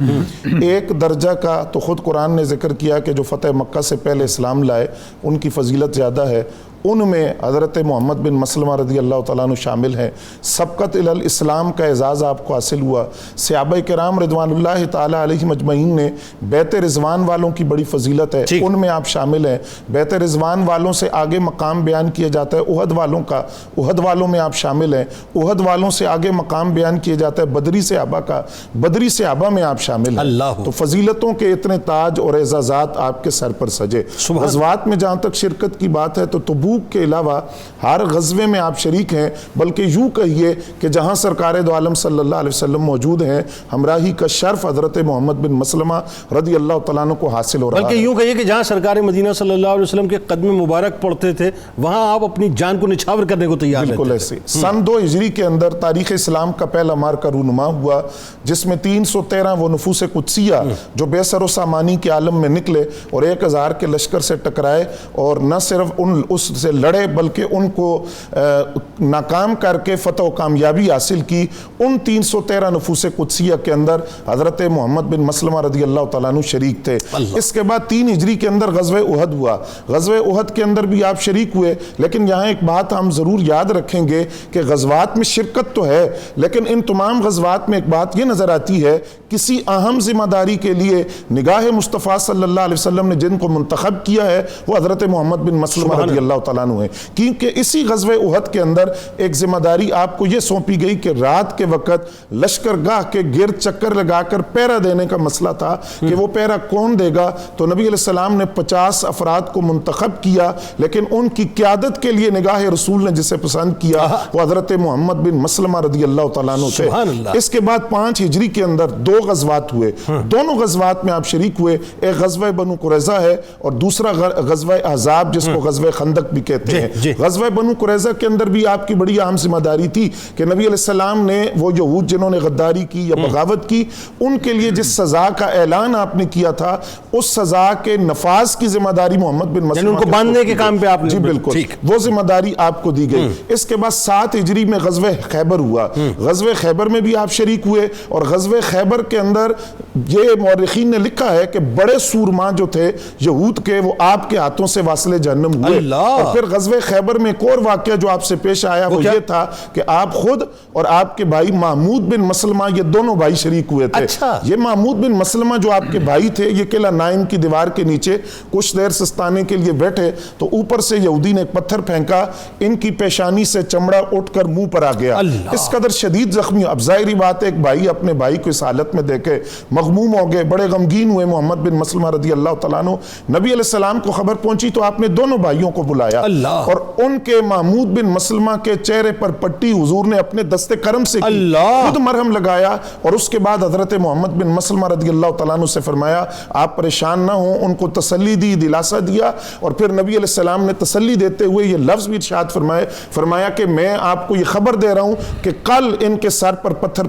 ایک درجہ کا تو خود قرآن نے ذکر کیا کہ جو فتح مکہ سے پہلے اسلام لائے ان کی فضیلت زیادہ ہے, ان میں حضرت محمد بن مسلمہ رضی اللہ تعالیٰ عنہ شامل ہیں. سبقت الی الاسلام کا اعزاز آپ کو حاصل ہوا. صحابہ کرام رضوان اللہ تعالیٰ علیہ مجمعین نے بیت رضوان والوں کی بڑی فضیلت ہے, ان میں آپ شامل ہیں. بیت رضوان والوں سے آگے مقام بیان کیا جاتا ہے احد والوں کا, احد والوں میں آپ شامل ہیں. احد والوں سے آگے مقام بیان کیا جاتا ہے بدری صحابہ کا, بدری صحابہ میں آپ شامل ہیں. تو فضیلتوں کے اتنے تاج اور اعزازات آپ کے سر پر سجے. غزوات میں جہاں تک شرکت کی بات ہے تو تبوک کے علاوہ ہر غزوے میں آپ شریک ہیں, بلکہ یوں کہیے کہ جہاں سرکار دو عالم صلی اللہ علیہ وسلم موجود ہیں ہمراہی کا شرف حضرت محمد بن مسلمہ رضی اللہ تعالیٰ عنہ کو حاصل ہو رہا ہے. بلکہ یوں کہیے کہ جہاں سرکار مدینہ صلی اللہ علیہ وسلم کے قدم مبارک پڑتے تھے وہاں آپ اپنی جان کو نچھاور کرنے کو تیار رہتے. بالکل ایسے. سن 2 ہجری کے اندر تاریخ اسلام کا پہلا مارکہ رونما ہوا, جس میں 313 وہ نفوس قدسیہ جو بے سر و سامانی کے عالم میں نکلے اور 1000 کے لشکر سے ٹکرائے, اور نہ صرف اس سے لڑے بلکہ ان کو ناکام کر کے فتح و کامیابی حاصل کی. ان 313 نفوس قدسیہ کے اندر حضرت محمد بن مسلمہ رضی اللہ تعالیٰ عنہ شریک تھے. اس کے بعد 3 ہجری کے اندر غزوہ احد ہوا. غزوہ احد کے اندر بھی آپ شریک ہوئے, لیکن یہاں ایک بات ہم ضرور یاد رکھیں گے کہ غزوات میں شرکت تو ہے, لیکن ان تمام غزوات میں ایک بات یہ نظر آتی ہے, کسی اہم ذمہ داری کے لیے نگاہ مصطفیٰ صلی اللہ علیہ وسلم نے جن کو منتخب کیا ہے وہ حضرت محمد بن مسلمہ رضی اللہ تعالیٰ عنہ ہے. کیونکہ اسی غزوہ احد کے اندر ایک ذمہ داری آپ کو یہ سونپی گئی کہ رات کے وقت لشکر گاہ کے گرد چکر لگا کر پیرا دینے کا مسئلہ تھا کہ وہ پیرا کون دے گا. تو نبی علیہ السلام نے 50 افراد کو منتخب کیا, لیکن ان کی قیادت کے لیے نگاہ رسول نے جسے پسند کیا وہ حضرت محمد بن مسلمہ رضی اللہ تعالیٰ عنہ تھے. اس کے بعد 5 ہجری کے اندر 2 غزوات ہوئے. دونوں غزوات میں آپ شریک ہوئے. ایک غزوہ بنو قریظہ ہے اور دوسرا غزوہ احزاب جس کو غزوہ خندق بھی کہتے ہیں. غزوہ بنو قریظہ کے اندر بھی آپ کی بڑی اہم ذمہ داری تھی کہ نبی علیہ السلام نے وہ یہود جنہوں نے غداری کی یا بغاوت کی ان کے لیے جس سزا کا اعلان آپ نے کیا تھا اس سزا کے نفاذ کی ذمہ داری محمد بن مسلمہ ان کو باندھنے کے کام پہ آپ نے, جی بالکل, وہ ذمہ داری آپ کو دی گئی. اس کے بعد 7 ہجری میں غزوہ خیبر ہوا. غزوہ خیبر میں بھی آپ شریک ہوئے, اور غزوہ خیبر کے اندر یہ مورخین نے لکھا ہے کہ بڑے سورما جو تھے یہود کے وہ آپ کے ہاتھوں سے واصل جہنم ہوئے. اور پھر غزوہ خیبر میں ایک اور واقعہ جو آپ سے پیش آیا وہ یہ تھا کہ آپ خود اور آپ کے بھائی محمود بن مسلمہ یہ دونوں بھائی شریک ہوئے تھے. یہ محمود بن مسلمہ جو آپ کے بھائی تھے یہ قلعہ نائن کی دیوار کے نیچے کچھ دیر سستانے کے لیے بیٹھے تو اوپر سے یہودی نے ایک پتھر پھینکا, ان کی پیشانی سے چمڑا اٹھ کر منہ پر آ گیا. اس قدر شدید زخمی. اب ظاہری بات ہے ایک بھائی اپنے بھائی کو اس حالت میں دیکھے مغموم ہو گئے, بڑے غمگین ہوئے. محمد بن مسلمہ رضی اللہ تعالیٰ عنہ, نبی علیہ السلام کو خبر پہنچی تو آپ نے دونوں بھائیوں کو بلایا اور ان کے محمود بن مسلمہ کے چہرے پر پٹی حضور نے اپنے دست کرم سے کی, خود مرہم لگایا اور اس کے بعد حضرت محمد بن مسلمہ رضی اللہ تعالیٰ عنہ سے فرمایا آپ پریشان نہ ہوں, ان کو تسلی دی, دلاسا دیا. اور پھر نبی علیہ السلام نے تسلی دیتے ہوئے یہ لفظ بھی ارشاد فرمایا کہ میں آپ کو یہ خبر دے رہا ہوں کہ کل ان کے سر پر پتھر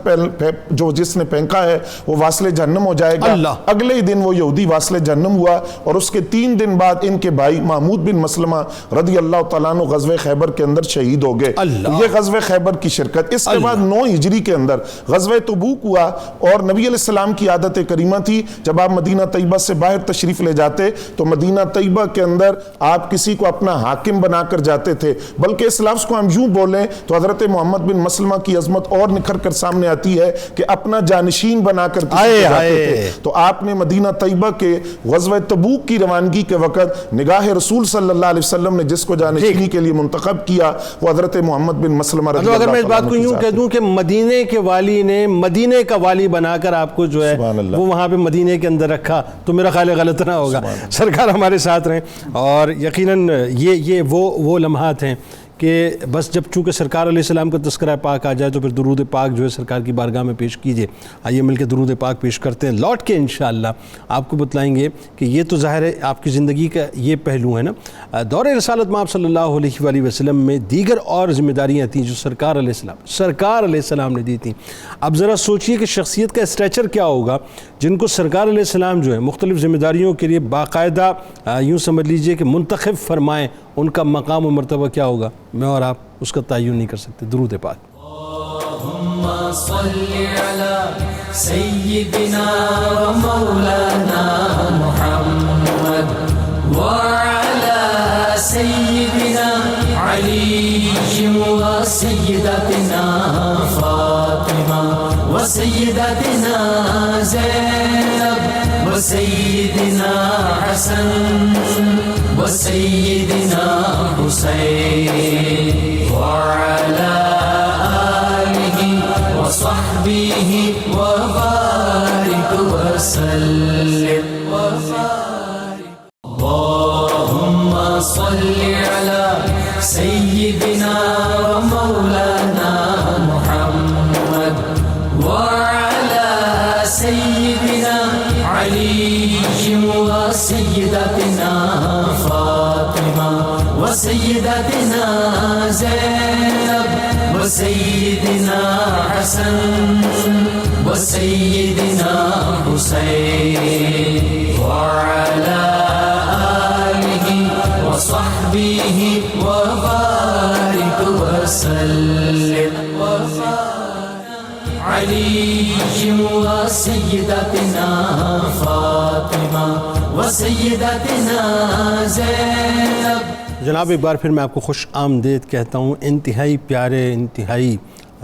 جو جس نے پھینکا ہے وہ واصل جہنم ہو جائے گا. اگلے ہی دن وہ یہودی واصل جہنم ہوا اور اس کے 3 دن بعد ان کے بھائی محمود بن مسلمہ رضی اللہ تعالیٰ عنہ غزوہ خیبر کے اندر شہید ہو گئے. یہ غزوہ خیبر کی شرکت. اس کے بعد 9 ہجری کے اندر غزوہ تبوک ہوا اور نبی علیہ السلام کی عادت کریمہ تھی جب آپ مدینہ طیبہ سے باہر تشریف لے جاتے تو مدینہ طیبہ کے اندر آپ کسی کو اپنا حاکم بنا کر جاتے تھے. بلکہ اس لفظ کو ہم یوں بولیں تو حضرت محمد بن مسلمہ کی عظمت اور نکھر کر سامنے آتی ہے کہ اپنا جانشین بنا کر کسی کو جاتے تھے. تو آپ نے مدینہ طیبہ کے غزوہ تبوک کی روانگی کے وقت نگاہ رسول صلی اللہ علیہ وسلم نے جس کو جانشینی کے لیے منتخب کیا وہ حضرت محمد بن مسلمہ رضی اللہ اگر میں اس بات عنہ کو یوں کہہ دوں کہ مدینے کے والی نے مدینے کا والی بنا کر آپ کو جو ہے وہ وہاں پہ مدینے کے اندر رکھا تو میرا خیال غلط نہ ہوگا. سرکار ہمارے ساتھ رہیں اور یقیناً یہ وہ لمحات ہیں کہ بس جب چونکہ سرکار علیہ السلام کا تذکرہ پاک آ جائے تو پھر درود پاک جو ہے سرکار کی بارگاہ میں پیش کیجئے. آئیے مل کے درود پاک پیش کرتے ہیں. لوٹ کے انشاءاللہ آپ کو بتلائیں گے کہ یہ تو ظاہر ہے آپ کی زندگی کا یہ پہلو ہے نا. دور رسالت میں آپ صلی اللہ علیہ وآلہ وسلم میں دیگر اور ذمہ داریاں تھیں جو سرکار علیہ السلام نے دی تھیں. اب ذرا سوچئے کہ شخصیت کا اسٹریچر کیا ہوگا جن کو سرکار علیہ السلام جو ہے مختلف ذمہ داریوں کے لیے باقاعدہ یوں سمجھ لیجئے کہ منتخب فرمائیں, ان کا مقام و مرتبہ کیا ہوگا. میں اور آپ اس کا تعین نہیں کر سکتے. درود پاک. اللہم صلی علی سیدنا و مولانا محمد وعلی سیدنا علی و سیدتنا فاطمہ و سیدتنا زینب و سیدنا حسن و سیدنا حسین وعلی وصحبه وبارك وسلم اللهم صل على سيدنا ومولانا محمد وعلى سيدنا علي وسيدتنا فاطمة وسيدتنا زينب وسيدنا حسن وسيدنا حسين وعلى آله وصحبه وبارك وسلم علي وسيدتنا فاطمة وسيدتنا زينب. جناب ایک بار پھر میں آپ کو خوش آمدید کہتا ہوں. انتہائی پیارے, انتہائی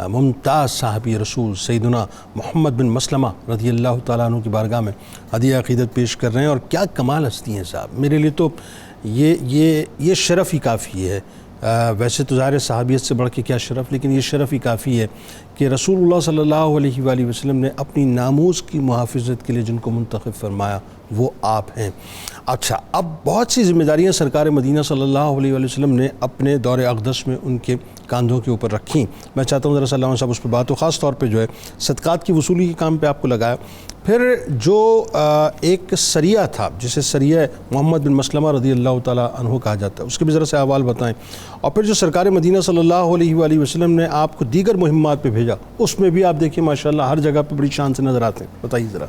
ممتاز صحابی رسول سیدنا محمد بن مسلمہ رضی اللہ تعالیٰ عنہ کی بارگاہ میں ہدیہ عقیدت پیش کر رہے ہیں. اور کیا کمال ہستی ہیں صاحب. میرے لیے تو یہ شرف ہی کافی ہے. ویسے تو ظاہر صحابیت سے بڑھ کے کیا شرف, لیکن یہ شرف ہی کافی ہے کہ رسول اللہ صلی اللہ علیہ وآلہ وسلم نے اپنی ناموس کی محافظت کے لیے جن کو منتخب فرمایا وہ آپ ہیں. اچھا, اب بہت سی ذمہ داریاں سرکار مدینہ صلی اللہ علیہ وآلہ وسلم نے اپنے دور اقدس میں ان کے کاندھوں کے اوپر رکھیں. میں چاہتا ہوں ذرا صلی اللہ علیہ وسلم اس پہ بات ہو, خاص طور پہ جو ہے صدقات کی وصولی کے کام پہ آپ کو لگایا. پھر جو ایک سریہ تھا جسے سریہ محمد بن مسلمہ رضی اللہ تعالیٰ عنہ کہا جاتا ہے, اس کے بھی ذرا سے احوال بتائیں. اور پھر جو سرکار مدینہ صلی اللہ علیہ وآلہ وسلم نے آپ کو دیگر مہمات پہ بھیجا, اس میں بھی آپ دیکھیں ماشاءاللہ ہر جگہ پہ بڑی شان سے نظر آتے ہیں. بتائیے ذرا.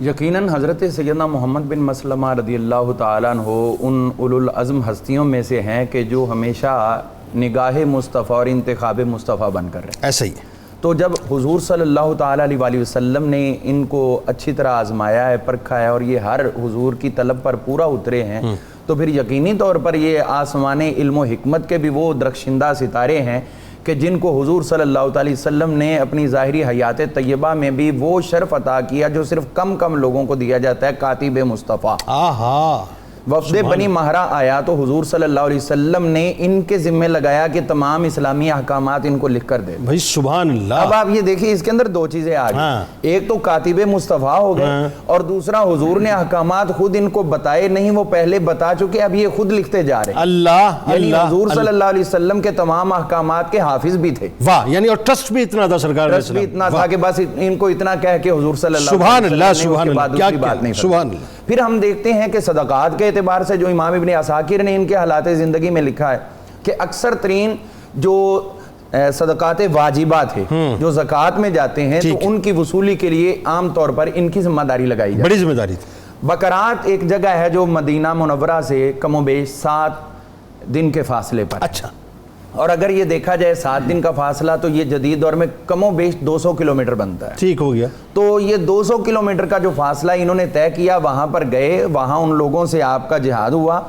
یقیناً حضرت سیدنا محمد بن مسلمہ رضی اللہ تعالیٰ عنہ ان اولو العزم ہستیوں میں سے ہیں کہ جو ہمیشہ نگاہ مصطفیٰ اور انتخاب مصطفیٰ بن کر رہے ہیں. ایسا ہی ہے. تو جب حضور صلی اللہ تعالیٰ علیہ وآلہ وسلم نے ان کو اچھی طرح آزمایا ہے, پرکھا ہے اور یہ ہر حضور کی طلب پر پورا اترے ہیں, تو پھر یقینی طور پر یہ آسمان علم و حکمت کے بھی وہ درخشندہ ستارے ہیں کہ جن کو حضور صلی اللہ علیہ وسلم نے اپنی ظاہری حیات طیبہ میں بھی وہ شرف عطا کیا جو صرف کم لوگوں کو دیا جاتا ہے، کاتب مصطفیٰ۔ آہا، وفد بنی مہرہ آیا تو حضور صلی اللہ علیہ وسلم نے ان کے ذمہ لگایا کہ تمام اسلامی احکامات ان کو لکھ کر دے۔ بھائی سبحان اللہ۔ اب آپ یہ دیکھیں اس کے اندر دو چیزیں آ گئی، ایک تو کاتب مصطفیٰ ہو گئے اور دوسرا حضور نے احکامات خود ان کو بتائے نہیں، وہ پہلے بتا چکے، اب یہ خود لکھتے جا رہے ہیں۔ اللہ یعنی اللہ حضور صلی اللہ علیہ وسلم کے تمام احکامات کے حافظ بھی تھے۔ واہ، یعنی اور ٹرسٹ بھی اتنا تھا سرکار علیہ ٹرسٹ بھی السلام، اتنا تھا کہ بس ان کو اتنا کہہ کے حضور صلی اللہ سبحان علیہ اللہ وسلم نے سبحان اس کے بعد اللہ، کیا دوسری بات نہیں سبحان فرمائی۔ اللہ۔ پھر ہم دیکھتے ہیں کہ صدقات کے اعتبار سے جو امام ابن عساکر نے ان کے حالات زندگی میں لکھا ہے کہ اکثر ترین جو صدقات واجبات ہیں جو زکوٰۃ میں جاتے ہیں تو ان کی وصولی کے لیے عام طور پر ان کی ذمہ داری لگائی جاتی ہے۔ بڑی ذمہ داری تھی۔ بقرات ایک جگہ ہے جو مدینہ منورہ سے کم و بیش 7 دن کے فاصلے پر، اچھا، اور اگر یہ دیکھا جائے 7 دن کا فاصلہ تو یہ جدید دور میں کم و بیش 200 کلومیٹر بنتا ہے۔ ٹھیک ہو گیا۔ تو یہ 200 کلومیٹر کا جو فاصلہ انہوں نے طے کیا، وہاں پر گئے، وہاں ان لوگوں سے آپ کا جہاد ہوا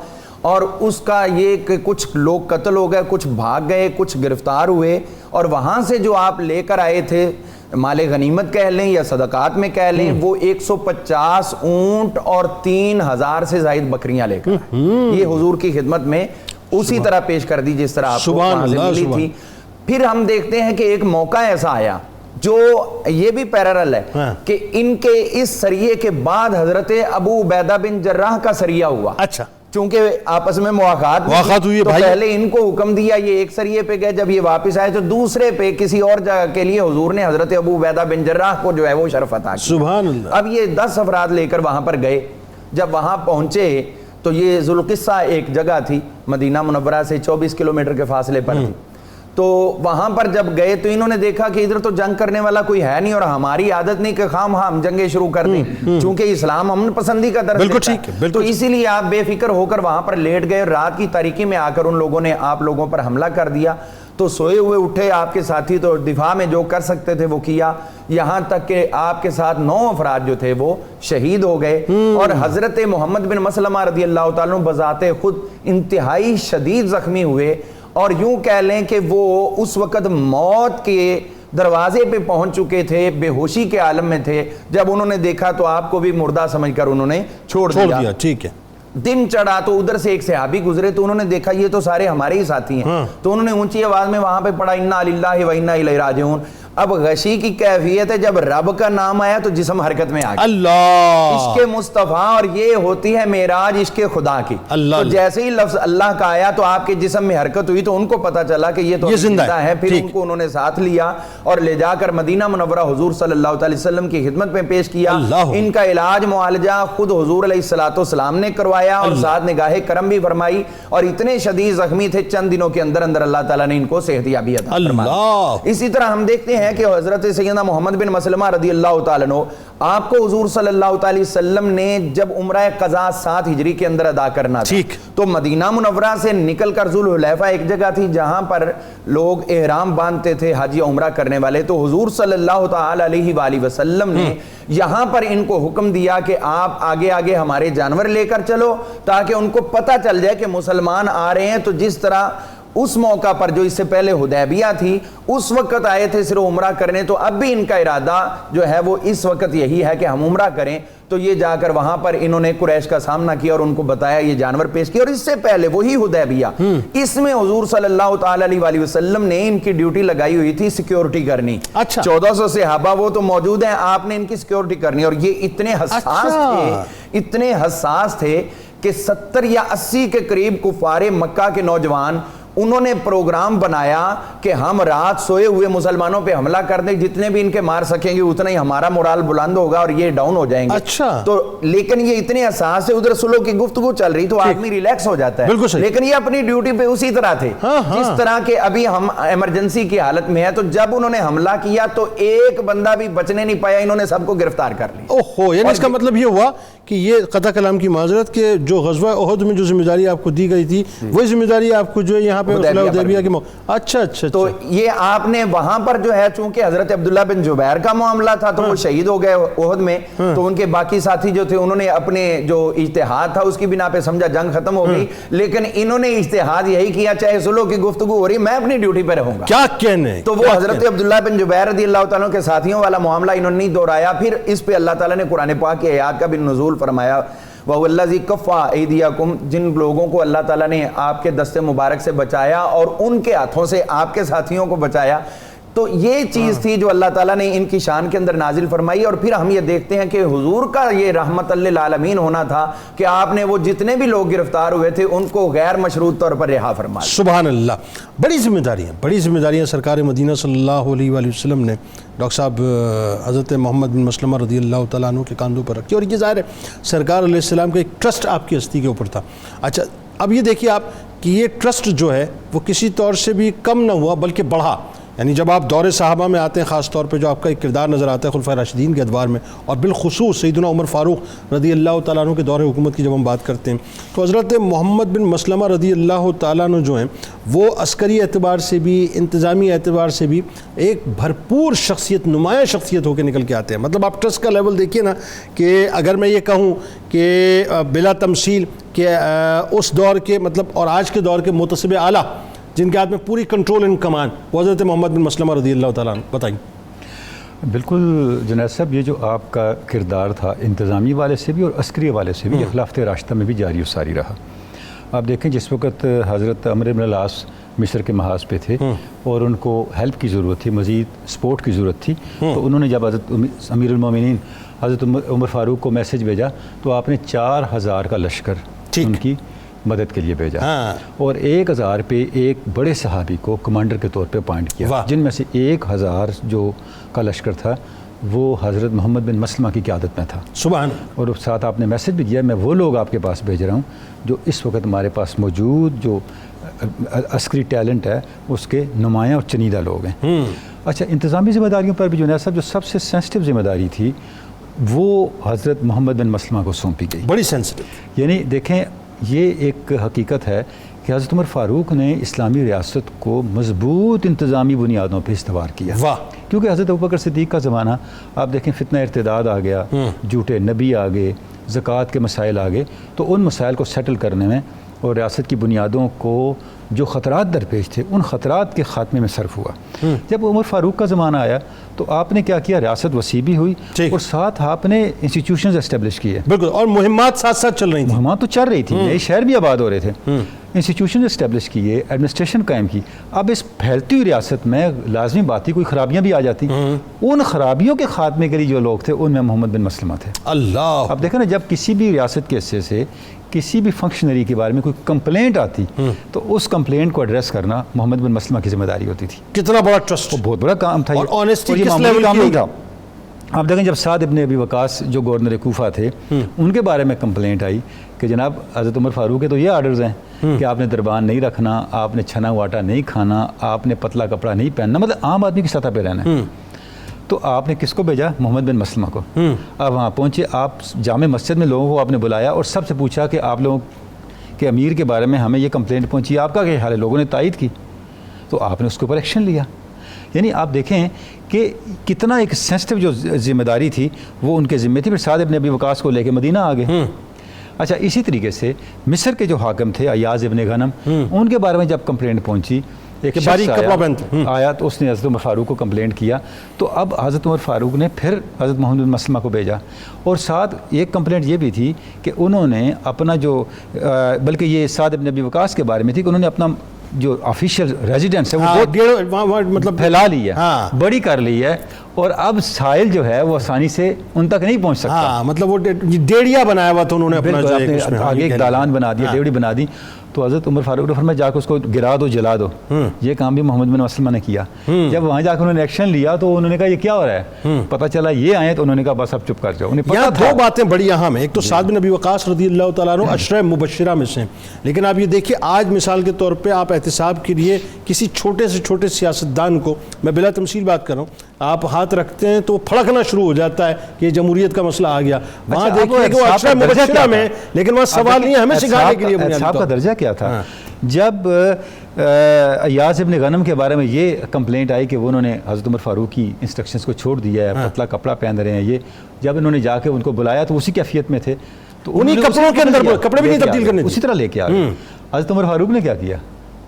اور اس کا یہ کہ کچھ لوگ قتل ہو گئے، کچھ بھاگ گئے، کچھ گرفتار ہوئے، اور وہاں سے جو آپ لے کر آئے تھے مال غنیمت کہہ لیں یا صدقات میں کہہ لیں، وہ 150 اونٹ اور 3000 سے زائد بکریاں لے کر آئے۔ یہ حضور کی خدمت میں اسی طرح پیش کر دی جس طرح آپ کو وہاں سے ملی تھی۔ پھر ہم دیکھتے ہیں کہ ایک موقع ایسا آیا جو یہ بھی پیرالل ہے کہ ان کے اس سریے کے بعد حضرت ابو عبیدہ بن جراح کا سریہ ہوا۔ اچھا، چونکہ آپس میں مواخات ہوئی، تو پہلے ان کو حکم دیا، یہ ایک سریے پہ گئے، جب یہ واپس آئے تو دوسرے پہ کسی اور جگہ کے لیے حضور نے حضرت ابو عبیدہ بن جراح کو جو ہے وہ شرف عطا کیا۔ سبحان اللہ۔ اب یہ 10 افراد لے کر وہاں پر گئے، جب وہاں پہنچے تو یہ ذوالقصہ ایک جگہ تھی مدینہ منورہ سے 24 کلومیٹر کے فاصلے پر تھی۔ تو وہاں پر جب گئے تو انہوں نے دیکھا کہ ادھر تو جنگ کرنے والا کوئی ہے نہیں، اور ہماری عادت نہیں کہ خام ہم جنگیں شروع کر دیں، چونکہ اسلام امن پسندی کا درس دیتا ہے، تو اسی لیے آپ بے فکر ہو کر وہاں پر لیٹ گئے۔ رات کی تاریکی میں آ کر ان لوگوں نے آپ لوگوں پر حملہ کر دیا، تو سوئے ہوئے اٹھے آپ کے ساتھی، تو دفاع میں جو کر سکتے تھے وہ کیا، یہاں تک کہ آپ کے ساتھ 9 افراد جو تھے وہ شہید ہو گئے، اور حضرت محمد بن مسلمہ رضی اللہ تعالیٰ عنہ بذات خود انتہائی شدید زخمی ہوئے، اور یوں کہہ لیں کہ وہ اس وقت موت کے دروازے پہ پہنچ چکے تھے، بے ہوشی کے عالم میں تھے۔ جب انہوں نے دیکھا تو آپ کو بھی مردہ سمجھ کر انہوں نے چھوڑ دیا۔ ٹھیک ہے۔ دن چڑھا تو ادھر سے ایک صحابی گزرے تو انہوں نے دیکھا یہ تو سارے ہمارے ہی ساتھی ہیں، تو انہوں نے اونچی آواز میں وہاں پہ پڑھا انا للہ و انا الیہ راجعون۔ اب غشی کی کیفیت ہے، جب رب کا نام آیا تو جسم حرکت میں آ گیا۔ اللہ، عشق مصطفیٰ، اور یہ ہوتی ہے معراج عشق خدا کی۔ تو جیسے ہی لفظ اللہ کا آیا تو آپ کے جسم میں حرکت ہوئی، تو ان کو پتا چلا کہ یہ تو زندہ ہے۔ پھر ان کو انہوں نے ساتھ لیا اور لے جا کر مدینہ منورہ حضور صلی اللہ علیہ وسلم کی خدمت میں پیش کیا۔ ان کا علاج معالجہ خود حضور علیہ الصلوۃ والسلام نے کروایا، اور ساتھ نگاہ کرم بھی فرمائی، اور اتنے شدید زخمی تھے چند دنوں کے اندر اندر اللہ تعالیٰ نے ان کو صحت یابی عطا فرمائی۔ اسی طرح ہم دیکھتے ہیں کہ حضرت سیدنا محمد بن مسلمہ رضی اللہ تعالیٰ عنہ، آپ کو حضور صلی اللہ علیہ وسلم نے جب عمرہ قضاء 7 ہجری کے اندر ادا کرنا تھا تو مدینہ منورہ سے نکل کر ذوالحلیفہ ایک جگہ تھی جہاں پر لوگ احرام باندھتے تھے حج یا عمرہ کرنے والے، تو حضور صلی اللہ تعالیٰ علیہ وآلہ وسلم نے یہاں پر ان کو حکم دیا کہ آپ آگے آگے ہمارے جانور لے کر چلو تاکہ ان کو پتہ چل جائے کہ مسلمان آ رہے ہیں۔ تو جس طرح اس موقع پر جو اس سے پہلے حدیبیہ تھی اس وقت آئے تھے صرف عمرہ کرنے، تو اب بھی ان کا ارادہ جو ہے وہ اس وقت یہی ہے کہ ہم عمرہ کریں۔ تو یہ جا کر وہاں پر انہوں نے قریش کا سامنا کیا اور ان کو بتایا، یہ جانور پیش کیا۔ اور اس سے پہلے وہی حدیبیہ، اس میں حضور صلی اللہ تعالیٰ علیہ وسلم نے ان کی ڈیوٹی لگائی ہوئی تھی سیکیورٹی کرنی۔ 1400 صحابہ وہ تو موجود ہیں، آپ نے ان کی سیکیورٹی کرنی، اور یہ اتنے حساس تھے کہ 70 یا 80 کے قریب کفار مکہ کے نوجوان انہوں نے پروگرام بنایا کہ ہم رات سوئے ہوئے مسلمانوں پہ حملہ کر دیں، جتنے بھی ان کے مار سکیں گے اتنا ہی ہمارا مورال بلند ہوگا اور یہ ڈاؤن ہو جائیں گے۔ تو لیکن یہ اتنے حساس ہے، ادھر سلو کی گفتگو چل رہی تو آدمی ریلیکس ہو جاتا ہے، لیکن یہ اپنی ڈیوٹی پہ اسی طرح تھے جس طرح کہ ابھی ہم ایمرجنسی کی حالت میں ہے۔ تو جب انہوں نے حملہ کیا تو ایک بندہ بھی بچنے نہیں پایا، انہوں نے سب کو گرفتار کر لیا۔ اوہو، یعنی اس کا مطلب یہ ہوا کہ یہ قطع کلام کی معذرت کہ جو غزوہ احد میں جو ذمہ داری آپ کو دی گئی تھی وہی ذمہ داری آپ کو جو ہے یہاں جہاں پہ صلح حدیبیہ کی اچھا تو یہ آپ نے وہاں پر جو ہے چونکہ حضرت عبداللہ بن زبیر کا معاملہ تھا تو وہ شہید ہو گئے احد میں، تو ان کے باقی ساتھی جو تھے انہوں نے اپنے جو اجتہاد تھا اس کی بنا پہ سمجھا جنگ ختم ہو گئی، لیکن انہوں نے اجتہاد یہی کیا چاہے صلح کی گفتگو ہو رہی میں اپنی ڈیوٹی پہ رہوں گا. کیا کہنے، تو وہ حضرت عبداللہ بن زبیر رضی اللہ تعالیٰ کے ساتھیوں والا معاملہ انہوں نے نہیں دہرایا. پھر اس پہ اللہ تعالیٰ نے قرآن پاک کی آیات کا بھی نزول فرمایا، وَهُوَ الَّذِي كَفَّى أَيْدِيَكُمْ، جن لوگوں کو اللہ تعالیٰ نے آپ کے دست مبارک سے بچایا اور ان کے ہاتھوں سے آپ کے ساتھیوں کو بچایا. تو یہ چیز تھی جو اللہ تعالیٰ نے ان کی شان کے اندر نازل فرمائی. اور پھر ہم یہ دیکھتے ہیں کہ حضور کا یہ رحمت للعالمین ہونا تھا کہ آپ نے وہ جتنے بھی لوگ گرفتار ہوئے تھے ان کو غیر مشروط طور پر رہا فرمایا. سبحان اللہ. بڑی ذمہ داریاں سرکار مدینہ صلی اللہ علیہ وآلہ وسلم نے ڈاکٹر صاحب حضرت محمد بن مسلمہ رضی اللہ تعالیٰ عنہ کے کاندھوں پر رکھی، اور یہ ظاہر ہے سرکار علیہ السلام کا ایک ٹرسٹ آپ کی ہستی کے اوپر تھا. اچھا اب یہ دیکھیے آپ کہ یہ ٹرسٹ جو ہے وہ کسی طور سے بھی کم نہ ہوا بلکہ بڑھا. یعنی جب آپ دور صحابہ میں آتے ہیں، خاص طور پہ جو آپ کا ایک کردار نظر آتا ہے خلفائے راشدین کے ادوار میں، اور بالخصوص سیدنا عمر فاروق رضی اللہ تعالیٰ عنہ کے دور حکومت کی جب ہم بات کرتے ہیں، تو حضرت محمد بن مسلمہ رضی اللہ تعالیٰ عنہ جو ہیں وہ عسکری اعتبار سے بھی انتظامی اعتبار سے بھی ایک بھرپور شخصیت، نمایاں شخصیت ہو کے نکل کے آتے ہیں. مطلب آپ ٹرسٹ کا لیول دیکھیے نا کہ اگر میں یہ کہوں کہ بلا تمثیل کہ اس دور کے مطلب اور آج کے دور کے منتصب اعلیٰ جن کے ہاتھ میں پوری کنٹرول اینڈ کمان وہ حضرت محمد بن مسلمہ رضی اللہ تعالیٰ عنہ. بتائیں. بالکل جنید صاحب، یہ جو آپ کا کردار تھا انتظامی والے سے بھی اور عسکری والے سے بھی یہ خلافت راشدہ میں بھی جاری و ساری رہا. آپ دیکھیں جس وقت حضرت عمرو بن العاص مصر کے محاذ پہ تھے اور ان کو ہیلپ کی ضرورت تھی، مزید سپورٹ کی ضرورت تھی، تو انہوں نے جب حضرت امیر المومنین حضرت عمر فاروق کو میسج بھیجا تو آپ نے 4000 کا لشکر ان کی مدد کے لیے بھیجا، اور 1000 پہ ایک بڑے صحابی کو کمانڈر کے طور پہ اپوائنٹ کیا، جن میں سے 1000 جو کا لشکر تھا وہ حضرت محمد بن مسلمہ کی قیادت میں تھا. سبحان. اور ساتھ آپ نے میسج بھی دیا میں وہ لوگ آپ کے پاس بھیج رہا ہوں جو اس وقت ہمارے پاس موجود جو عسکری ٹیلنٹ ہے اس کے نمایاں اور چنیدہ لوگ ہیں. اچھا، انتظامی ذمہ داریوں پر بھی جنید صاحب جو سب سے سینسٹیو ذمہ داری تھی وہ حضرت محمد بن مسلمہ کو سونپی گئی. بڑی سینسٹیو. یعنی دیکھیں یہ ایک حقیقت ہے کہ حضرت عمر فاروق نے اسلامی ریاست کو مضبوط انتظامی بنیادوں پہ استوار کیا. واہ. کیونکہ حضرت ابوبکر صدیق کا زمانہ آپ دیکھیں فتنہ ارتداد آ گیا، جھوٹے نبی آ گئے، زکوٰۃ کے مسائل آ گئے، تو ان مسائل کو سیٹل کرنے میں اور ریاست کی بنیادوں کو جو خطرات درپیش تھے ان خطرات کے خاتمے میں صرف ہوا. جب عمر فاروق کا زمانہ آیا تو آپ نے کیا کیا، ریاست وسیع بھی ہوئی اور ساتھ آپ نے انسٹیٹیوشنز اسٹیبلش کیے. بالکل. اور مہمات ساتھ ساتھ چل رہی تھیں. مہمات تو چل رہی تھی، نئے شہر بھی آباد ہو رہے تھے، انسٹیٹیوشن اسٹیبلش کیے، ایڈمنسٹریشن قائم کی. اب اس پھیلتی ہوئی ریاست میں لازمی بات ہی کوئی خرابیاں بھی آ جاتی. ان خرابیوں کے خاتمے کے لیے جو لوگ تھے ان میں محمد بن مسلمہ تھے. اللہ. اب دیکھیں نا، جب کسی بھی ریاست کے حصے سے کسی بھی فنکشنری کے بارے میں کوئی کمپلینٹ آتی تو اس کمپلینٹ کو ایڈریس کرنا محمد بن مسلمہ کی ذمہ داری ہوتی تھی. کتنا بڑا ٹرسٹ، بہت بڑا کام تھا. اور آنیسٹی یہ کس معمولی لیول کام کی نہیں تھا. آپ دیکھیں جب سعد ابن ابی وقاص جو گورنر کوفہ تھے ان کے بارے میں کمپلینٹ آئی کہ جناب حضرت عمر فاروق کے تو یہ آرڈرز ہیں کہ آپ نے دربان نہیں رکھنا، آپ نے چھنا ہوا آٹا نہیں کھانا، آپ نے پتلا کپڑا نہیں پہننا، مطلب عام آدمی کی سطح پہ رہنا ہے. تو آپ نے کس کو بھیجا؟ محمد بن مسلمہ کو. آپ وہاں پہنچے، آپ جامع مسجد میں لوگوں کو آپ نے بلایا اور سب سے پوچھا کہ آپ لوگوں کے امیر کے بارے میں ہمیں یہ کمپلینٹ پہنچی، آپ کا کیا حال ہے؟ لوگوں نے تائید کی تو آپ نے اس کے اوپر ایکشن لیا. یعنی آپ دیکھیں کہ کتنا ایک سینسٹیو جو ذمہ داری تھی وہ ان کے ذمہ تھی. پھر سعد ابن ابی وقاص کو لے کے مدینہ آ گئے. اچھا، اسی طریقے سے مصر کے جو حاکم تھے ایاز ابن غنم، ان کے بارے میں جب کمپلینٹ پہنچی ایک شخص آیا تو اس نے حضرت عمر فاروق کو کمپلینٹ کیا. تو اب حضرت عمر فاروق نے پھر حضرت محمد بن مسلمہ کو بھیجا، اور ساتھ ایک کمپلینٹ یہ بھی تھی کہ انہوں نے اپنا جو بلکہ یہ سعد ابن ابی وقاص کے بارے میں تھی کہ انہوں نے اپنا جو آفیشیل ریزیڈنس ہے وہ مطلب پھیلا لی ہے، بڑی کر لی ہے، اور اب سائل جو ہے وہ آسانی سے ان تک نہیں پہنچ سکتا. مطلب وہ ڈیڑیا بنایا ہوا تھا انہوں نے اپنا، آگے ایک دالان بنا دیا، ڈیوڑی بنا دی. تو حضرت عمر فاروق نے فرمایا جا کے اس کو گرا دو، جلا دو. یہ کام بھی محمد بن مسلمہ نے کیا. جب وہاں جا کے انہوں نے ایکشن لیا تو انہوں نے کہا یہ کیا ہو رہا ہے، پتہ چلا یہ آئے تو انہوں نے کہا بس اب چپ کر جاؤ. یہاں دو باتیں بڑی اہم ہیں. ایک تو سعد بن ابی وقاص رضی اللہ تعالیٰ عنہ عشرہ مبشرہ میں سے ہیں، لیکن آپ یہ دیکھیے آج مثال کے طور پہ آپ احتساب کے لیے کسی چھوٹے سے چھوٹے سیاستدان کو، میں بلا تمثیل بات کر رہا ہوں، آپ ہاتھ رکھتے ہیں تو پھڑکنا شروع ہو جاتا ہے کہ جمہوریت کا مسئلہ آ گیا. وہاں دیکھیے کہ وہ عشرہ مبشرہ میں، لیکن وہاں سوال نہیں ہے ہمیں سکھانے کے لیے. صاحب کا درجہ کیا تھا جب ایاز ابن غنم کے بارے میں یہ کمپلینٹ آئی کہ وہ انہوں نے حضرت عمر فاروق کی انسٹرکشنز کو چھوڑ دیا ہے, پتلا کپڑا پہن رہے ہیں, یہ جب انہوں نے جا کے ان کو بلایا تو اسی کیفیت میں تھے, تو انہیں کپڑوں کے اندر کپڑے بھی نہیں تبدیل کرنے اسی طرح لے کے آ گئے. حضرت عمر فاروق نے کیا کیا,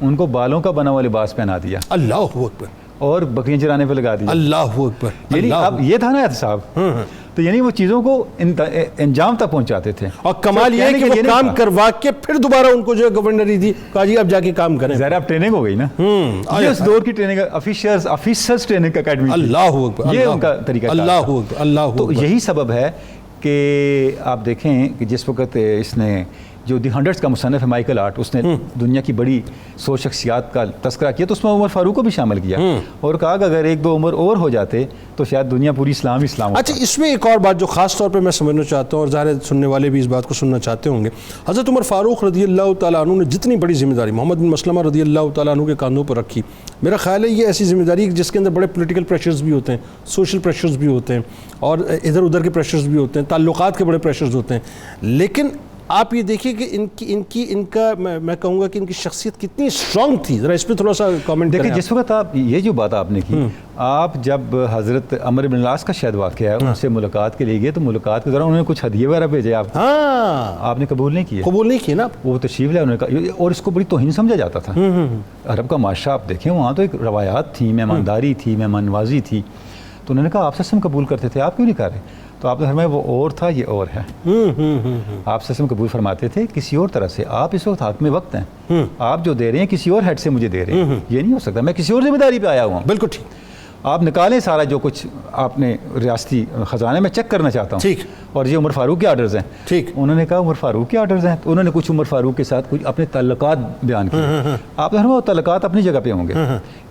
ان کو بالوں کا بنا ہوا لباس پہنا دیا, اللہ اکبر, اور بکریاں چرانے پہ لگا دیا. اللہ اکبر. یعنی اب یہ تھا نا احتساب, تو یعنی وہ چیزوں کو انجام تک پہنچاتے تھے. اور کمال یہ ہے کہ وہ کام کروا کے پھر دوبارہ ان کو جو ہے گورنری دی, کہا جی اب جا کے کام کریں. ظاہر اب ٹریننگ ہو گئی نا, یہ اس دور کی ٹریننگ, آفیسرز ٹریننگ اکیڈمی, اللہ اکبر, یہ ان کا طریقہ. اللہ اکبر, اللہ اکبر. تو یہی سبب ہے کہ آپ دیکھیں کہ جس وقت اس نے جو دی ہنڈریڈس کا مصنف ہے مائیکل آرٹ, اس نے دنیا کی بڑی 100 شخصیات کا تذکرہ کیا, تو اس میں عمر فاروق کو بھی شامل کیا اور کہا کہ اگر ایک دو عمر اور ہو جاتے تو شاید دنیا پوری اسلام ہوتا. اچھا, اس میں ایک اور بات جو خاص طور پہ میں سمجھنا چاہتا ہوں, اور ظاہر سننے والے بھی اس بات کو سننا چاہتے ہوں گے, حضرت عمر فاروق رضی اللہ تعالیٰ عنہ نے جتنی بڑی ذمہ داری محمد بن مسلمہ رضی اللہ تعالیٰ عنہ کے کاندھوں پر رکھی, میرا خیال ہے یہ ایسی ذمہ داری جس کے اندر بڑے پولیٹیکل پریشرز بھی ہوتے ہیں, سوشل پریشرز بھی ہوتے ہیں, اور ادھر ادھر کے پریشرز بھی ہوتے ہیں, تعلقات کے بڑے پریشرز ہوتے ہیں, لیکن آپ یہ دیکھیے کہ ان کا میں کہوں گا کہ ان کی شخصیت کتنی اسٹرانگ تھی. ذرا اس پہ تھوڑا سا کامنٹ کریں. دیکھیں, جس وقت آپ یہ جو بات آپ نے کی, آپ جب حضرت عمر بن العاص کا شاید واقعہ ہے, ان سے ملاقات کے لیے گئے, تو ملاقات کے دوران انہوں نے کچھ ہدیے وغیرہ بھیجے, آپ نے قبول نہیں کیے. قبول نہیں کیے نا, وہ تشریف لے, انہوں نے کہا, اور اس کو بڑی توہین سمجھا جاتا تھا. عرب کا معاشرہ آپ دیکھیں, وہاں تو ایک روایات تھی, مہمانداری تھی, مہمان نوازی تھی, تو انہوں نے کہا آپ سے ہم قبول کرتے تھے, آپ کیوں نہیں کر رہے؟ تو آپ نے فرمایا وہ اور تھا, یہ اور ہے. آپ سے ہم قبول فرماتے تھے کسی اور طرح سے, آپ اس وقت حاکم وقت ہیں, آپ جو دے رہے ہیں کسی اور ہیڈ سے مجھے دے رہے ہیں, یہ نہیں ہو سکتا, میں کسی اور ذمہ داری پہ آیا ہوا ہوں. بالکل ٹھیک, آپ نکالیں سارا جو کچھ آپ نے ریاستی خزانے میں چیک کرنا چاہتا ہوں. ٹھیک, اور یہ عمر فاروق کے آرڈرز ہیں. ٹھیک, انہوں نے کہا عمر فاروق کے آرڈرز ہیں, تو انہوں نے کچھ عمر فاروق کے ساتھ کچھ اپنے تعلقات بیان کیے. آپ نے فرمایا وہ تعلقات اپنی جگہ پہ ہوں گے.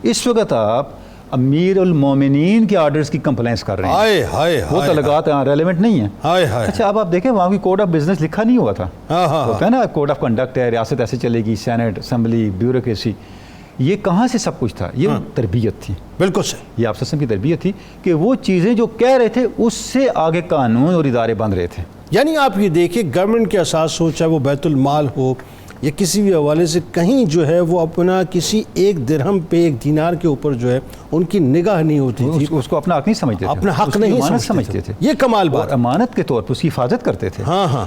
اس وقت آپ امیر المومنین کے آرڈرز کی کمپلینس کر رہے ہیں, وہ تعلقات ریلیونٹ نہیں ہیں. اچھا, اب آپ دیکھیں وہاں کی کوڈ آف بزنس لکھا نہیں ہوا تھا, ہوتا ہے نا کوڈ آف کنڈکٹ ہے, ریاست ایسے چلے گی, سینٹ, اسمبلی, بیوروکریسی, یہ کہاں سے سب کچھ تھا؟ یہ تربیت تھی. بالکل صحیح, یہ آپ سسٹم کی تربیت تھی کہ وہ چیزیں جو کہہ رہے تھے اس سے آگے قانون اور ادارے بن رہے تھے. یعنی آپ یہ دیکھیں گورنمنٹ کے اساس ہو, چاہے وہ بیت المال ہو یا کسی بھی حوالے سے, کہیں جو ہے وہ اپنا کسی ایک درہم پہ ایک دینار کے اوپر جو ہے ان کی نگاہ نہیں ہوتی تھی, اس کو اپنا حق نہیں سمجھتے تھے, اپنا حق نہیں سمجھتے تھے. یہ کمال بات, امانت کے طور پر اس کی حفاظت کرتے تھے.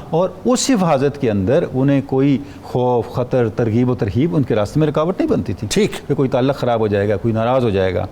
اور اس حفاظت کے اندر انہیں کوئی خوف, خطر, ترغیب و ترہیب ان کے راستے میں رکاوٹ نہیں بنتی تھی. ٹھیک, کہ کوئی تعلق خراب ہو جائے گا, کوئی ناراض ہو جائے گا,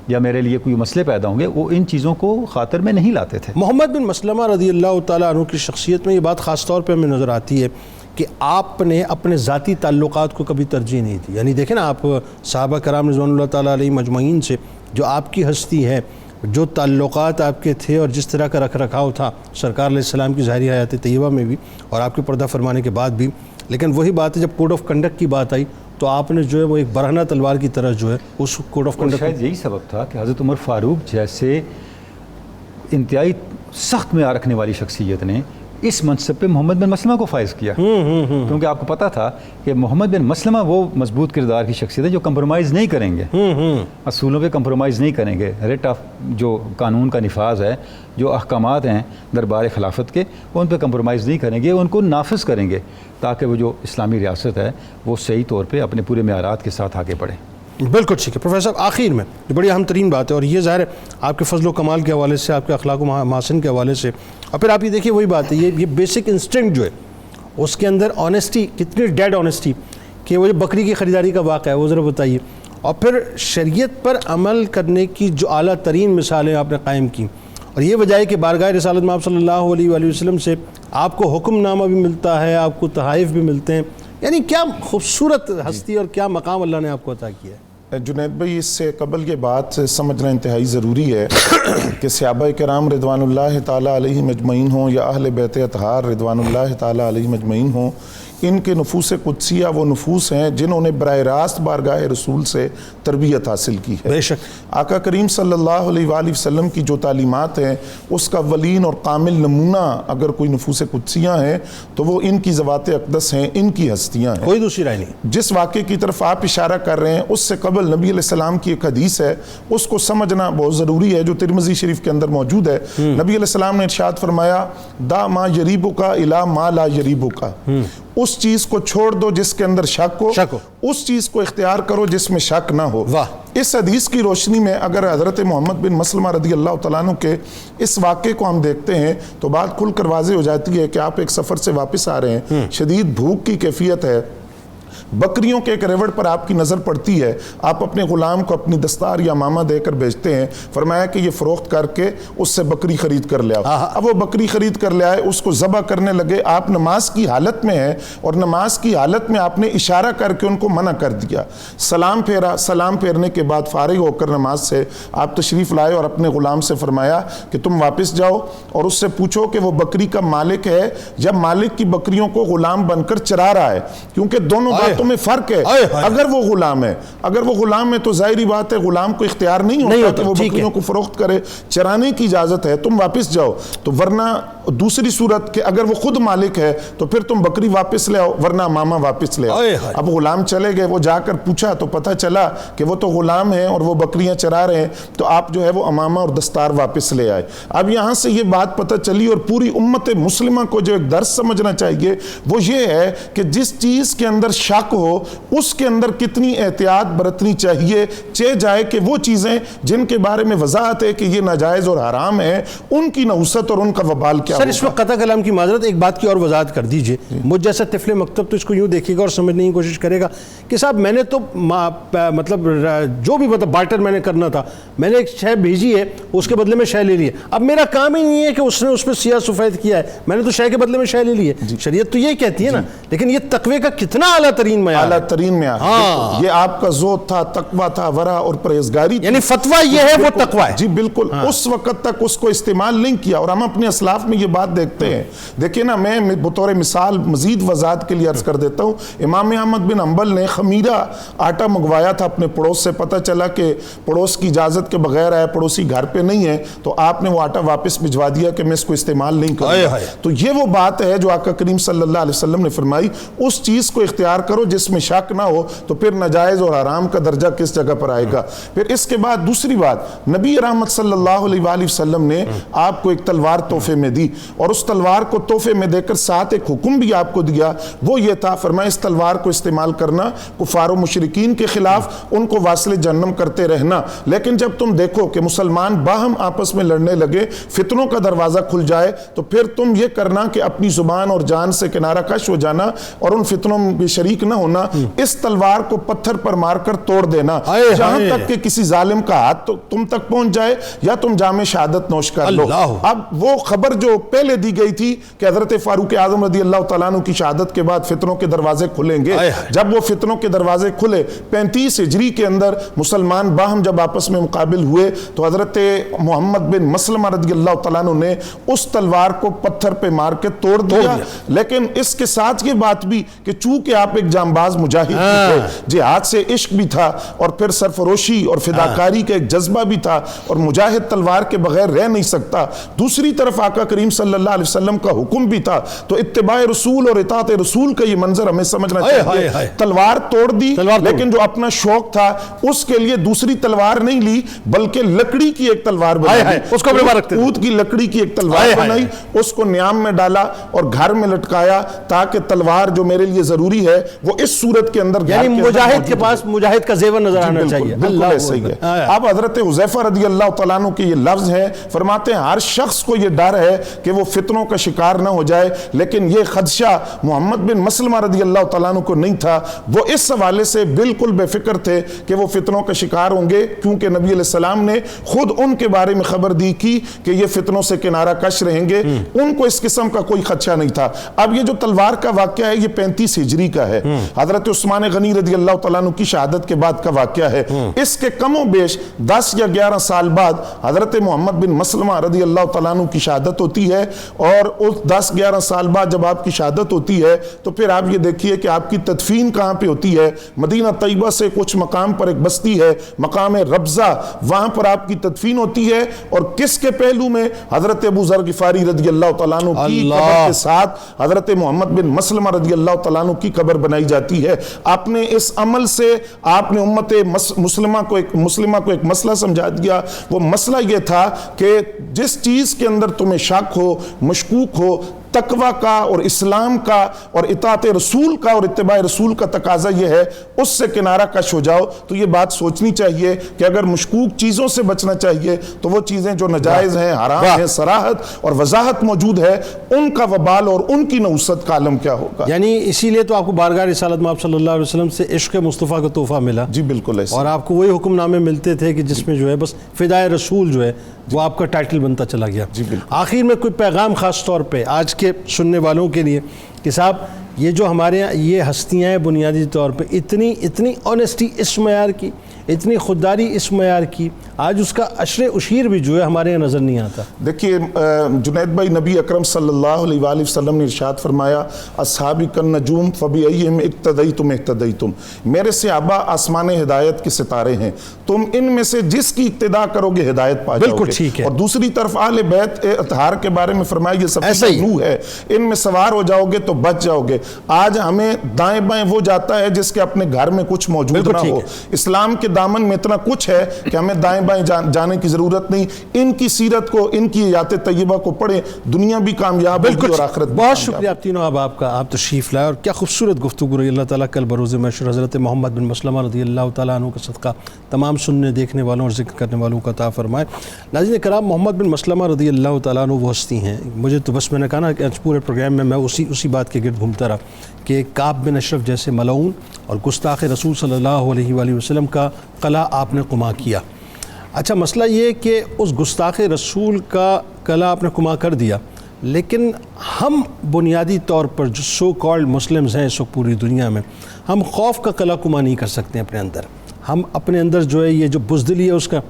یا میرے لیے کوئی مسئلے پیدا ہوں گے, وہ ان چیزوں کو خاطر میں نہیں لاتے تھے. محمد بن مسلمہ رضی اللہ تعالیٰ عنہ کی شخصیت میں یہ بات خاص طور پہ ہمیں نظر آتی ہے کہ آپ نے اپنے ذاتی تعلقات کو کبھی ترجیح نہیں دی. یعنی دیکھیں نا, آپ صحابہ کرام رضوان اللہ تعالیٰ علیہ مجمعین سے جو آپ کی ہستی ہے, جو تعلقات آپ کے تھے, اور جس طرح کا رکھ رکھاؤ تھا سرکار علیہ السلام کی ظاہری حیات طیبہ میں بھی اور آپ کے پردہ فرمانے کے بعد بھی, لیکن وہی بات ہے جب کوڈ آف کنڈکٹ کی بات آئی تو آپ نے جو ہے وہ ایک برہنہ تلوار کی طرح جو ہے اس کوڈ آف کنڈکٹ, شاید یہی سبب تھا کہ حضرت عمر فاروق جیسے انتہائی سخت معیار رکھنے والی شخصیت نے اس منصب پہ محمد بن مسلمہ کو فائز کیا, کیونکہ آپ کو پتہ تھا کہ محمد بن مسلمہ وہ مضبوط کردار کی شخصیت ہے جو کمپرومائز نہیں کریں گے, اصولوں پہ کمپرومائز نہیں کریں گے, ریٹ آف جو قانون کا نفاذ ہے, جو احکامات ہیں دربار خلافت کے, وہ ان پہ کمپرومائز نہیں کریں گے, ان کو نافذ کریں گے تاکہ وہ جو اسلامی ریاست ہے وہ صحیح طور پہ اپنے پورے معیارات کے ساتھ آگے بڑھے. بالکل ٹھیک ہے. پروفیسر صاحب, آخر میں یہ بڑی اہم ترین بات ہے, اور یہ ظاہر ہے آپ کے فضل و کمال کے حوالے سے, آپ کے اخلاق و محاسن کے حوالے سے, اور پھر آپ یہ دیکھیے وہی بات ہے, یہ بیسک انسٹنکٹ جو ہے اس کے اندر آنیسٹی, کتنی ڈیڈ آنیسٹی, کہ وہ جو بکری کی خریداری کا واقعہ ہے وہ ذرا بتائیے, اور پھر شریعت پر عمل کرنے کی جو اعلیٰ ترین مثالیں آپ نے قائم کی, اور یہ وجہ ہے کہ بارگاہ رسالت میں آپ صلی اللہ علیہ وآلہ وسلم سے آپ کو حکم نامہ بھی ملتا ہے, آپ کو تحائف بھی ملتے ہیں. یعنی کیا خوبصورت ہستی اور کیا مقام اللہ نے آپ کو عطا کیا ہے. جنید بھائی, اس سے قبل یہ بات سمجھنا انتہائی ضروری ہے کہ صحابہ کرام رضوان اللہ تعالیٰ علیہ مجمعین ہوں یا اہل بیت اطہار رضوان اللہ تعالیٰ علیہ مجمعین ہوں, ان کے نفوس قدسیہ وہ نفوس ہیں جنہوں نے براہ راست بارگاہ رسول سے تربیت حاصل کی ہے. بے شک آقا کریم صلی اللہ علیہ وآلہ وسلم کی جو تعلیمات ہیں اس کا ولین اور کامل نمونہ اگر کوئی نفوس قدسیہ ہیں تو وہ ان کی ذوات اقدس ہیں, ان کی ہستیاں ہیں, کوئی دوسری رائے نہیں. جس واقعے کی طرف آپ اشارہ کر رہے ہیں اس سے قبل نبی علیہ السلام کی ایک حدیث ہے, اس کو سمجھنا بہت ضروری ہے, جو ترمذی شریف کے اندر موجود ہے. نبی علیہ السلام نے ارشاد فرمایا, دا ما یریبک الی ما لا یریبک, اس چیز کو چھوڑ دو جس کے اندر شک ہو, اس چیز کو اختیار کرو جس میں شک نہ ہو. اس حدیث کی روشنی میں اگر حضرت محمد بن مسلمہ رضی اللہ تعالیٰ عنہ کے اس واقعے کو ہم دیکھتے ہیں تو بات کھل کر واضح ہو جاتی ہے کہ آپ ایک سفر سے واپس آ رہے ہیں, شدید بھوک کی کیفیت ہے, بکریوں کے ایک ریوڑ پر آپ کی نظر پڑتی ہے, آپ اپنے غلام کو اپنی دستار یا ماما دے کر بھیجتے ہیں, فرمایا کہ یہ فروخت کر کے اس سے بکری خرید کر لے آؤ. اب وہ بکری خرید کر لے آئے, اس کو ذبح کرنے لگے, آپ نماز کی حالت میں ہیں اور نماز کی حالت میں آپ نے اشارہ کر کے ان کو منع کر دیا, سلام پھیرا, سلام پھیرنے کے بعد فارغ ہو کر نماز سے آپ تشریف لائے اور اپنے غلام سے فرمایا کہ تم واپس جاؤ اور اس سے پوچھو کہ وہ بکری کا مالک ہے یا مالک کی بکریوں کو غلام بن کر چرا رہا ہے, کیونکہ دونوں باتوں میں فرق ہے. اگر وہ غلام ہے تو ظاہری بات ہے غلام کو اختیار نہیں ہوتا کہ وہ بکریوں کو فروخت کرے, چرانے کی اجازت ہے, تم واپس جاؤ. تو ورنہ دوسری صورت کہ اگر وہ خود مالک ہے تو پھر تم بکری واپس لے آؤ, ورنہ ماما واپس لے آؤ. اب غلام چلے گئے, وہ جا کر پوچھا تو پتہ چلا کہ وہ تو غلام ہیں اور وہ بکریاں چرا رہے ہیں, تو آپ جو ہے وہ امامہ اور دستار واپس لے آئے. اب یہاں سے یہ بات پتہ چلی اور پوری امت مسلمہ کو جو ایک درس سمجھنا چاہیے وہ یہ ہے کہ جس چیز کے اندر شک ہو اس کے اندر کتنی احتیاط برتنی چاہیے, چہ جائے کہ وہ چیزیں جن کے بارے میں وضاحت ہے کہ یہ ناجائز اور حرام ہیں ان کی نحوست اور ان کا وبال کیا ہوگا. سر اس وقت قطع کلام کی معذرت, ایک بات کی اور وضاحت کر دیجئے. مجھ جیسا طفل مکتب تو اس کو یوں دیکھے گا اور سمجھنے کی کوشش کرے گا کہ صاحب میں نے تو مطلب جو بھی بارٹر میں نے کرنا تھا, میں نے ایک شے بھیجی ہے, اس کے بدلے میں شے لے لی ہے. اب میرا کام ہی نہیں ہے کہ اس نے اس پہ سیاہ سفید کیا ہے, میں نے تو شے کے بدلے میں شے لے لی ہے. شریعت تو یہ کہتی ہے نا, لیکن یہ تقوی کا کتنا اعلیٰ ترین معیار, اعلیٰ ترین معیار. یہ آپ کا زہد تھا, تقوی تھا, ورع اور پرہیزگاری, یعنی فتویٰ یہ ہے وہ تقوی ہے. جی بالکل. اس وقت تک اس کو استعمال نہیں کیا اور ہم اپنے اسلاف میں یہ بات دیکھتے ہیں. دیکھیں نا, میں بطور مثال مزید وضاحت کے لیے عرض کر دیتا ہوں, امام احمد بن حنبل نے خمیرہ آٹا منگوایا تھا اپنے پڑوس سے, پتہ چلا کہ پڑوس کی اجازت کے بغیر آیا, پڑوسی گھر پہ نہیں ہے, تو آپ نے وہ آٹا واپس بھجوا دیا کہ میں اس کو استعمال نہیں کروں گا. تو یہ وہ بات ہے جو آقا کریم صلی اللہ علیہ وسلم نے فرمائی, اس چیز کو اختیار کرو جس میں شک نہ ہو, تو پھر ناجائز اور حرام کا درجہ کس جگہ پر آئے گا. پھر اس کے بعد دوسری بات, نبی رحمت صلی اللہ علیہ وآلہ وسلم نے آپ کو ایک تلوار تحفے میں دی, اور اس تلوار کو تحفے میں دے کر ساتھ ایک حکم بھی آپ کو دیا, وہ یہ تھا, فرمایا اس تلوار کو استعمال کرنا کفار و مشرکین کے خلاف, ان کو واصل جہنم کرتے رہنا, لیکن جب تم دیکھو کہ مسلمان باہم آپس میں لڑنے لگے, فتنوں کا دروازہ کھل جائے, تو پھر تم یہ کرنا کہ اپنی زبان اور جان سے کنارہ کش ہو جانا اور ان فتنوں میں شریک نہ ہونا, اس تلوار کو پتھر پر مار کر توڑ دینا, جہاں تک کہ کسی ظالم کا ہاتھ تو تم تک پہنچ جائے یا تم جام شہادت نوش کر لو. اب وہ خبر جو پہلے دی گئی تھی کہ حضرت فاروق اعظم رضی اللہ تعالیٰ عنہ کی شہادت کے بعد فتنوں کے دروازے کھلیں گے, جب وہ فتنوں کے دروازے کھلے 35 ہجری کے اندر مسلمان باہم جب آپس میں مقابل ہوئے, تو حضرت محمد بن مسلمہ رضی اللہ تعالیٰ عنہ نے اس تلوار کو پتھر پہ مار کے توڑ دیا. لیکن اس کے ساتھ یہ بات بھی کہ چونکہ آپ ایک جانباز مجاہد تھے, جہاد سے عشق بھی تھا اور پھر سرفروشی اور فداکاری کا ایک جذبہ بھی تھا, اور مجاہد تلوار کے بغیر رہ نہیں سکتا, دوسری طرف آقا کریم صلی اللہ علیہ وسلم کا حکم بھی تھا, تو اتباع رسول اور اطاعت رسول کا یہ منظر ہمیں سمجھنا چاہیے. تلوار توڑ دی, لیکن جو اپنا شوق تھا اس کے لیے دوسری تلوار نہیں لی, بلکہ لکڑی کی ایک تلوار بنائی, اس کو اود کی لکڑی کی ایک تلوار بنائی, اس کو نیام میں ڈالا اور گھر میں لٹکایا, تاکہ تلوار جو میرے لیے ضروری ہے وہ اس صورت کے اندر, یعنی مجاہد کے پاس مجاہد کا زیور نظر آنا چاہیے. بالکل ایسا ہی ہے. اب حضرت حذیفہ رضی اللہ تعالیٰ عنہ کے یہ لفظ ہیں, فرماتے ہیں ہر شخص کو یہ ڈر ہے کہ وہ فتنوں کا شکار نہ ہو جائے, لیکن یہ خدشہ محمد بن مسلمہ رضی اللہ تعالیٰ عنہ کو نہیں تھا. وہ اس حوالے سے بالکل بے فکر تھے کہ وہ فتنوں کا شکار ہوں گے, کیونکہ نبی علیہ السلام نے خود ان کے بارے میں خبر دی کی کہ یہ فتنوں سے کنارہ کش رہیں گے, ان کو اس قسم کا کوئی خدشہ نہیں تھا. اب یہ جو تلوار کا واقعہ ہے یہ 35 ہجری کا ہے, حضرت عثمان غنی رضی اللہ تعالیٰ عنہ کی شہادت کے بعد کا واقعہ ہے. اس کے کم و بیش 10 یا 11 سال بعد حضرت محمد بن مسلمہ رضی اللہ تعالیٰ عنہ کی شہادت ہوتی ہے, اور اس 10-11 سال بعد جب آپ کی شہادت ہوتی ہے تو پھر آپ یہ دیکھیے کہ آپ کی تدفین کہاں پہ ہوتی ہے. مدینہ طیبہ سے کچھ مقام پر ایک بستی ہے, مقام ربضہ, وہاں پر آپ کی تدفین ہوتی ہے, اور کس کے پہلو میں, حضرت ابو ذر غفاری رضی اللہ تعالیٰ عنہ کی قبر کے ساتھ حضرت محمد بن مسلمہ رضی اللہ تعالیٰ عنہ کی قبر بنائی جاتی ہے. آپ نے اس عمل سے آپ نے امت مسلمہ کو ایک مسئلہ سمجھا دیا. وہ مسئلہ یہ تھا کہ جس چیز کے اندر تمہیں شک ہو, مشکوک ہو, تقوی کا اور اسلام کا اور اطاعت رسول کا اور اتباع رسول کا تقاضا یہ ہے، اس سے کنارہ کش ہو جاؤ. تو یہ بات سوچنی چاہیے کہ اگر مشکوک چیزوں سے بچنا چاہیے تو وہ چیزیں جو نجائز ہیں، حرام ہیں، صراحت اور وضاحت موجود ہے، ان کا وبال اور ان کی نحوست کا عالم کیا ہوگا. یعنی اسی لیے تو آپ کو بارگاہ رسالت میں آپ صلی اللہ علیہ وسلم سے عشق مصطفیٰ کا تحفہ ملا. جی بالکل ایسے. اور آپ کو وہی حکم نامے ملتے تھے کہ جس میں جو ہے بس فدائے رسول جو ہے وہ آپ کا ٹائٹل بنتا چلا گیا. جی بالکل. آخر میں کوئی پیغام خاص طور پہ آج کے سننے والوں کے لیے کہ صاحب یہ جو ہمارے یہاں یہ ہستیاں ہیں بنیادی طور پہ اتنی آنیسٹی اس معیار کی، اتنی خودداری اس معیار کی، آج اس کا عشر اشیر بھی جو ہے ہمارے یہاں نظر نہیں آتا. دیکھیے جنید بھائی، نبی اکرم صلی اللہ علیہ وآلہ وسلم نے ارشاد فرمایا اصحابی کالنجوم فبأیہم اقتدیتم اہتدیتم، میرے صحابہ آسمان ہدایت کے ستارے ہیں، تم ان میں سے جس کی اقتداء کرو گے ہدایت پا جاؤ گے. بالکل ٹھیک ہے. اور دوسری طرف اہل بیت اطہار کے بارے میں فرمایا یہ ایسا سفینہ ہی نوح ہے، ان میں سوار ہو جاؤ گے تو بچ جاؤ گے. آج ہمیں دائیں بائیں وہ جاتا ہے جس کے اپنے گھر میں کچھ موجود نہ ہو. اسلام کے دامن میں اتنا کچھ ہے کہ ہمیں دائیں بائیں جانے کی ضرورت نہیں. ان کی سیرت کو، ان کی حیات طیبہ کو پڑھیں، دنیا بھی کامیاب ہوگی اور آخرت بھی. بہت شکریہ آپ تینوں آپ کا، آپ تشریف لائے اور کیا خوبصورت گفتگو رہی. اللہ تعالیٰ کل بروز محشر حضرت محمد بن مسلمہ رضی اللہ تعالیٰ عنہ کا صدقہ تمام سننے دیکھنے والوں اور ذکر کرنے والوں کا عطا فرمائے. ناظرین کرام، محمد بن مسلمہ رضی اللہ تعالیٰ عنہ وہ ہستی ہیں، مجھے تو بس میں نے کہا نا کہ پورے پروگرام میں اسی بات کے گرد گھومتا رہا کہ کعب بن اشرف جیسے ملعون اور گستاخ رسول صلی اللہ علیہ وآلہ وسلم کا قلعہ آپ نے قما کیا. اچھا مسئلہ یہ کہ اس گستاخ رسول کا قلعہ آپ نے قما کر دیا، لیکن ہم بنیادی طور پر جو سو کالڈ مسلمز ہیں اس وقت پوری دنیا میں، ہم خوف کا قلعہ قما نہیں کر سکتے اپنے اندر. ہم اپنے اندر جو ہے یہ جو بزدلی ہے اس کا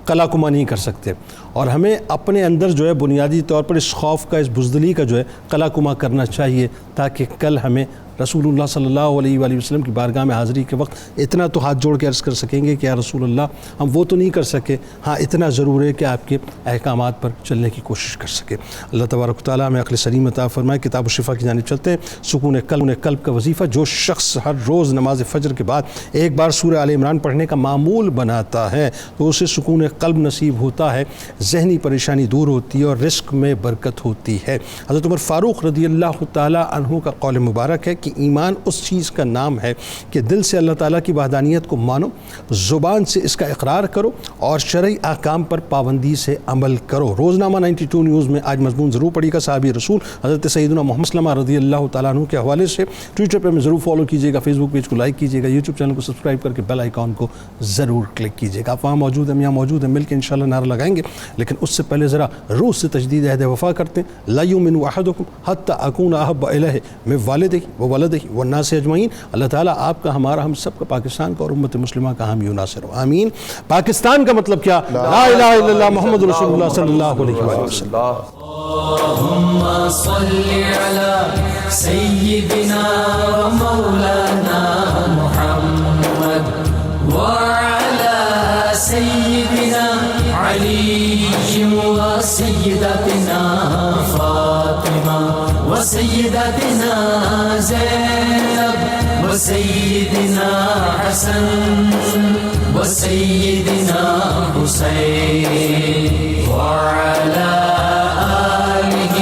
قلعہ قما نہیں کر سکتے، اور ہمیں اپنے اندر جو ہے بنیادی طور پر اس خوف کا، اس بزدلی کا جو ہے قلعہ قما کرنا چاہیے، تاکہ کل ہمیں رسول اللہ صلی اللہ علیہ وآلہ وسلم کی بارگاہ میں حاضری کے وقت اتنا تو ہاتھ جوڑ کے عرض کر سکیں گے کہ یا رسول اللہ ہم وہ تو نہیں کر سکے، ہاں اتنا ضرور ہے کہ آپ کے احکامات پر چلنے کی کوشش کر سکے. اللہ تبارک و تعالیٰ ہمیں عقل سلیم عطا فرمائے. کتاب الشفا کی جانب چلتے ہیں. سکون قلب کا وظیفہ جو شخص ہر روز نماز فجر کے بعد ایک بار سورہ آل عمران پڑھنے کا معمول بناتا ہے تو اسے سکون قلب نصیب ہوتا ہے، ذہنی پریشانی دور ہوتی ہے اور رزق میں برکت ہوتی ہے. حضرت عمر فاروق رضی اللہ تعالیٰ عنہ کا قول مبارک ہے کہ ایمان اس چیز کا نام ہے کہ دل سے اللہ تعالیٰ کی وحدانیت کو مانو، زبان سے اس کا اقرار کرو اور شرعی احکام پر پابندی سے عمل کرو. روزنامہ 92 نیوز میں آج مضمون ضرور پڑھی گا صحابی رسول حضرت سیدنا محمد صلی اللہ علیہ رضی اللہ تعالیٰ عنہ کے حوالے سے. ٹویٹر پہ ہمیں ضرور فالو کیجیے گا، فیس بک پیج کو لائک کیجیے گا، یوٹیوب چینل کو سبسکرائب کر کے بیل آئیکن کو ضرور کلک کیجیے گا. آپ وہاں موجود ہیں، یہاں موجود ہیں، مل کے انشاءاللہ نعرہ لگائیں گے، لیکن اس سے پہلے ذرا روح سے تجدید عہد وفا کرتے ہیں. لا یؤمن احدکم حتی اکون احب الیہ من والدہ وولدہ والناس اجمعین. اللہ تعالیٰ آپ کا، ہمارا، ہم سب کا، پاکستان کا اور امت مسلمہ کا حامی و ناصر ہو. آمین. پاکستان کا مطلب کیا؟ لا الہ الا اللہ محمد رسول اللہ صلی اللہ علیہ وسلم. اللهم صل على سيدنا ومولانا محمد وعلى سيدنا علي وسيدتنا فاطمة وسيدتنا زينب وسيدنا حسن وسيدنا حسين وعلى آله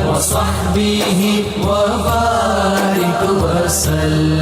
وصحبه وبارك وسلم.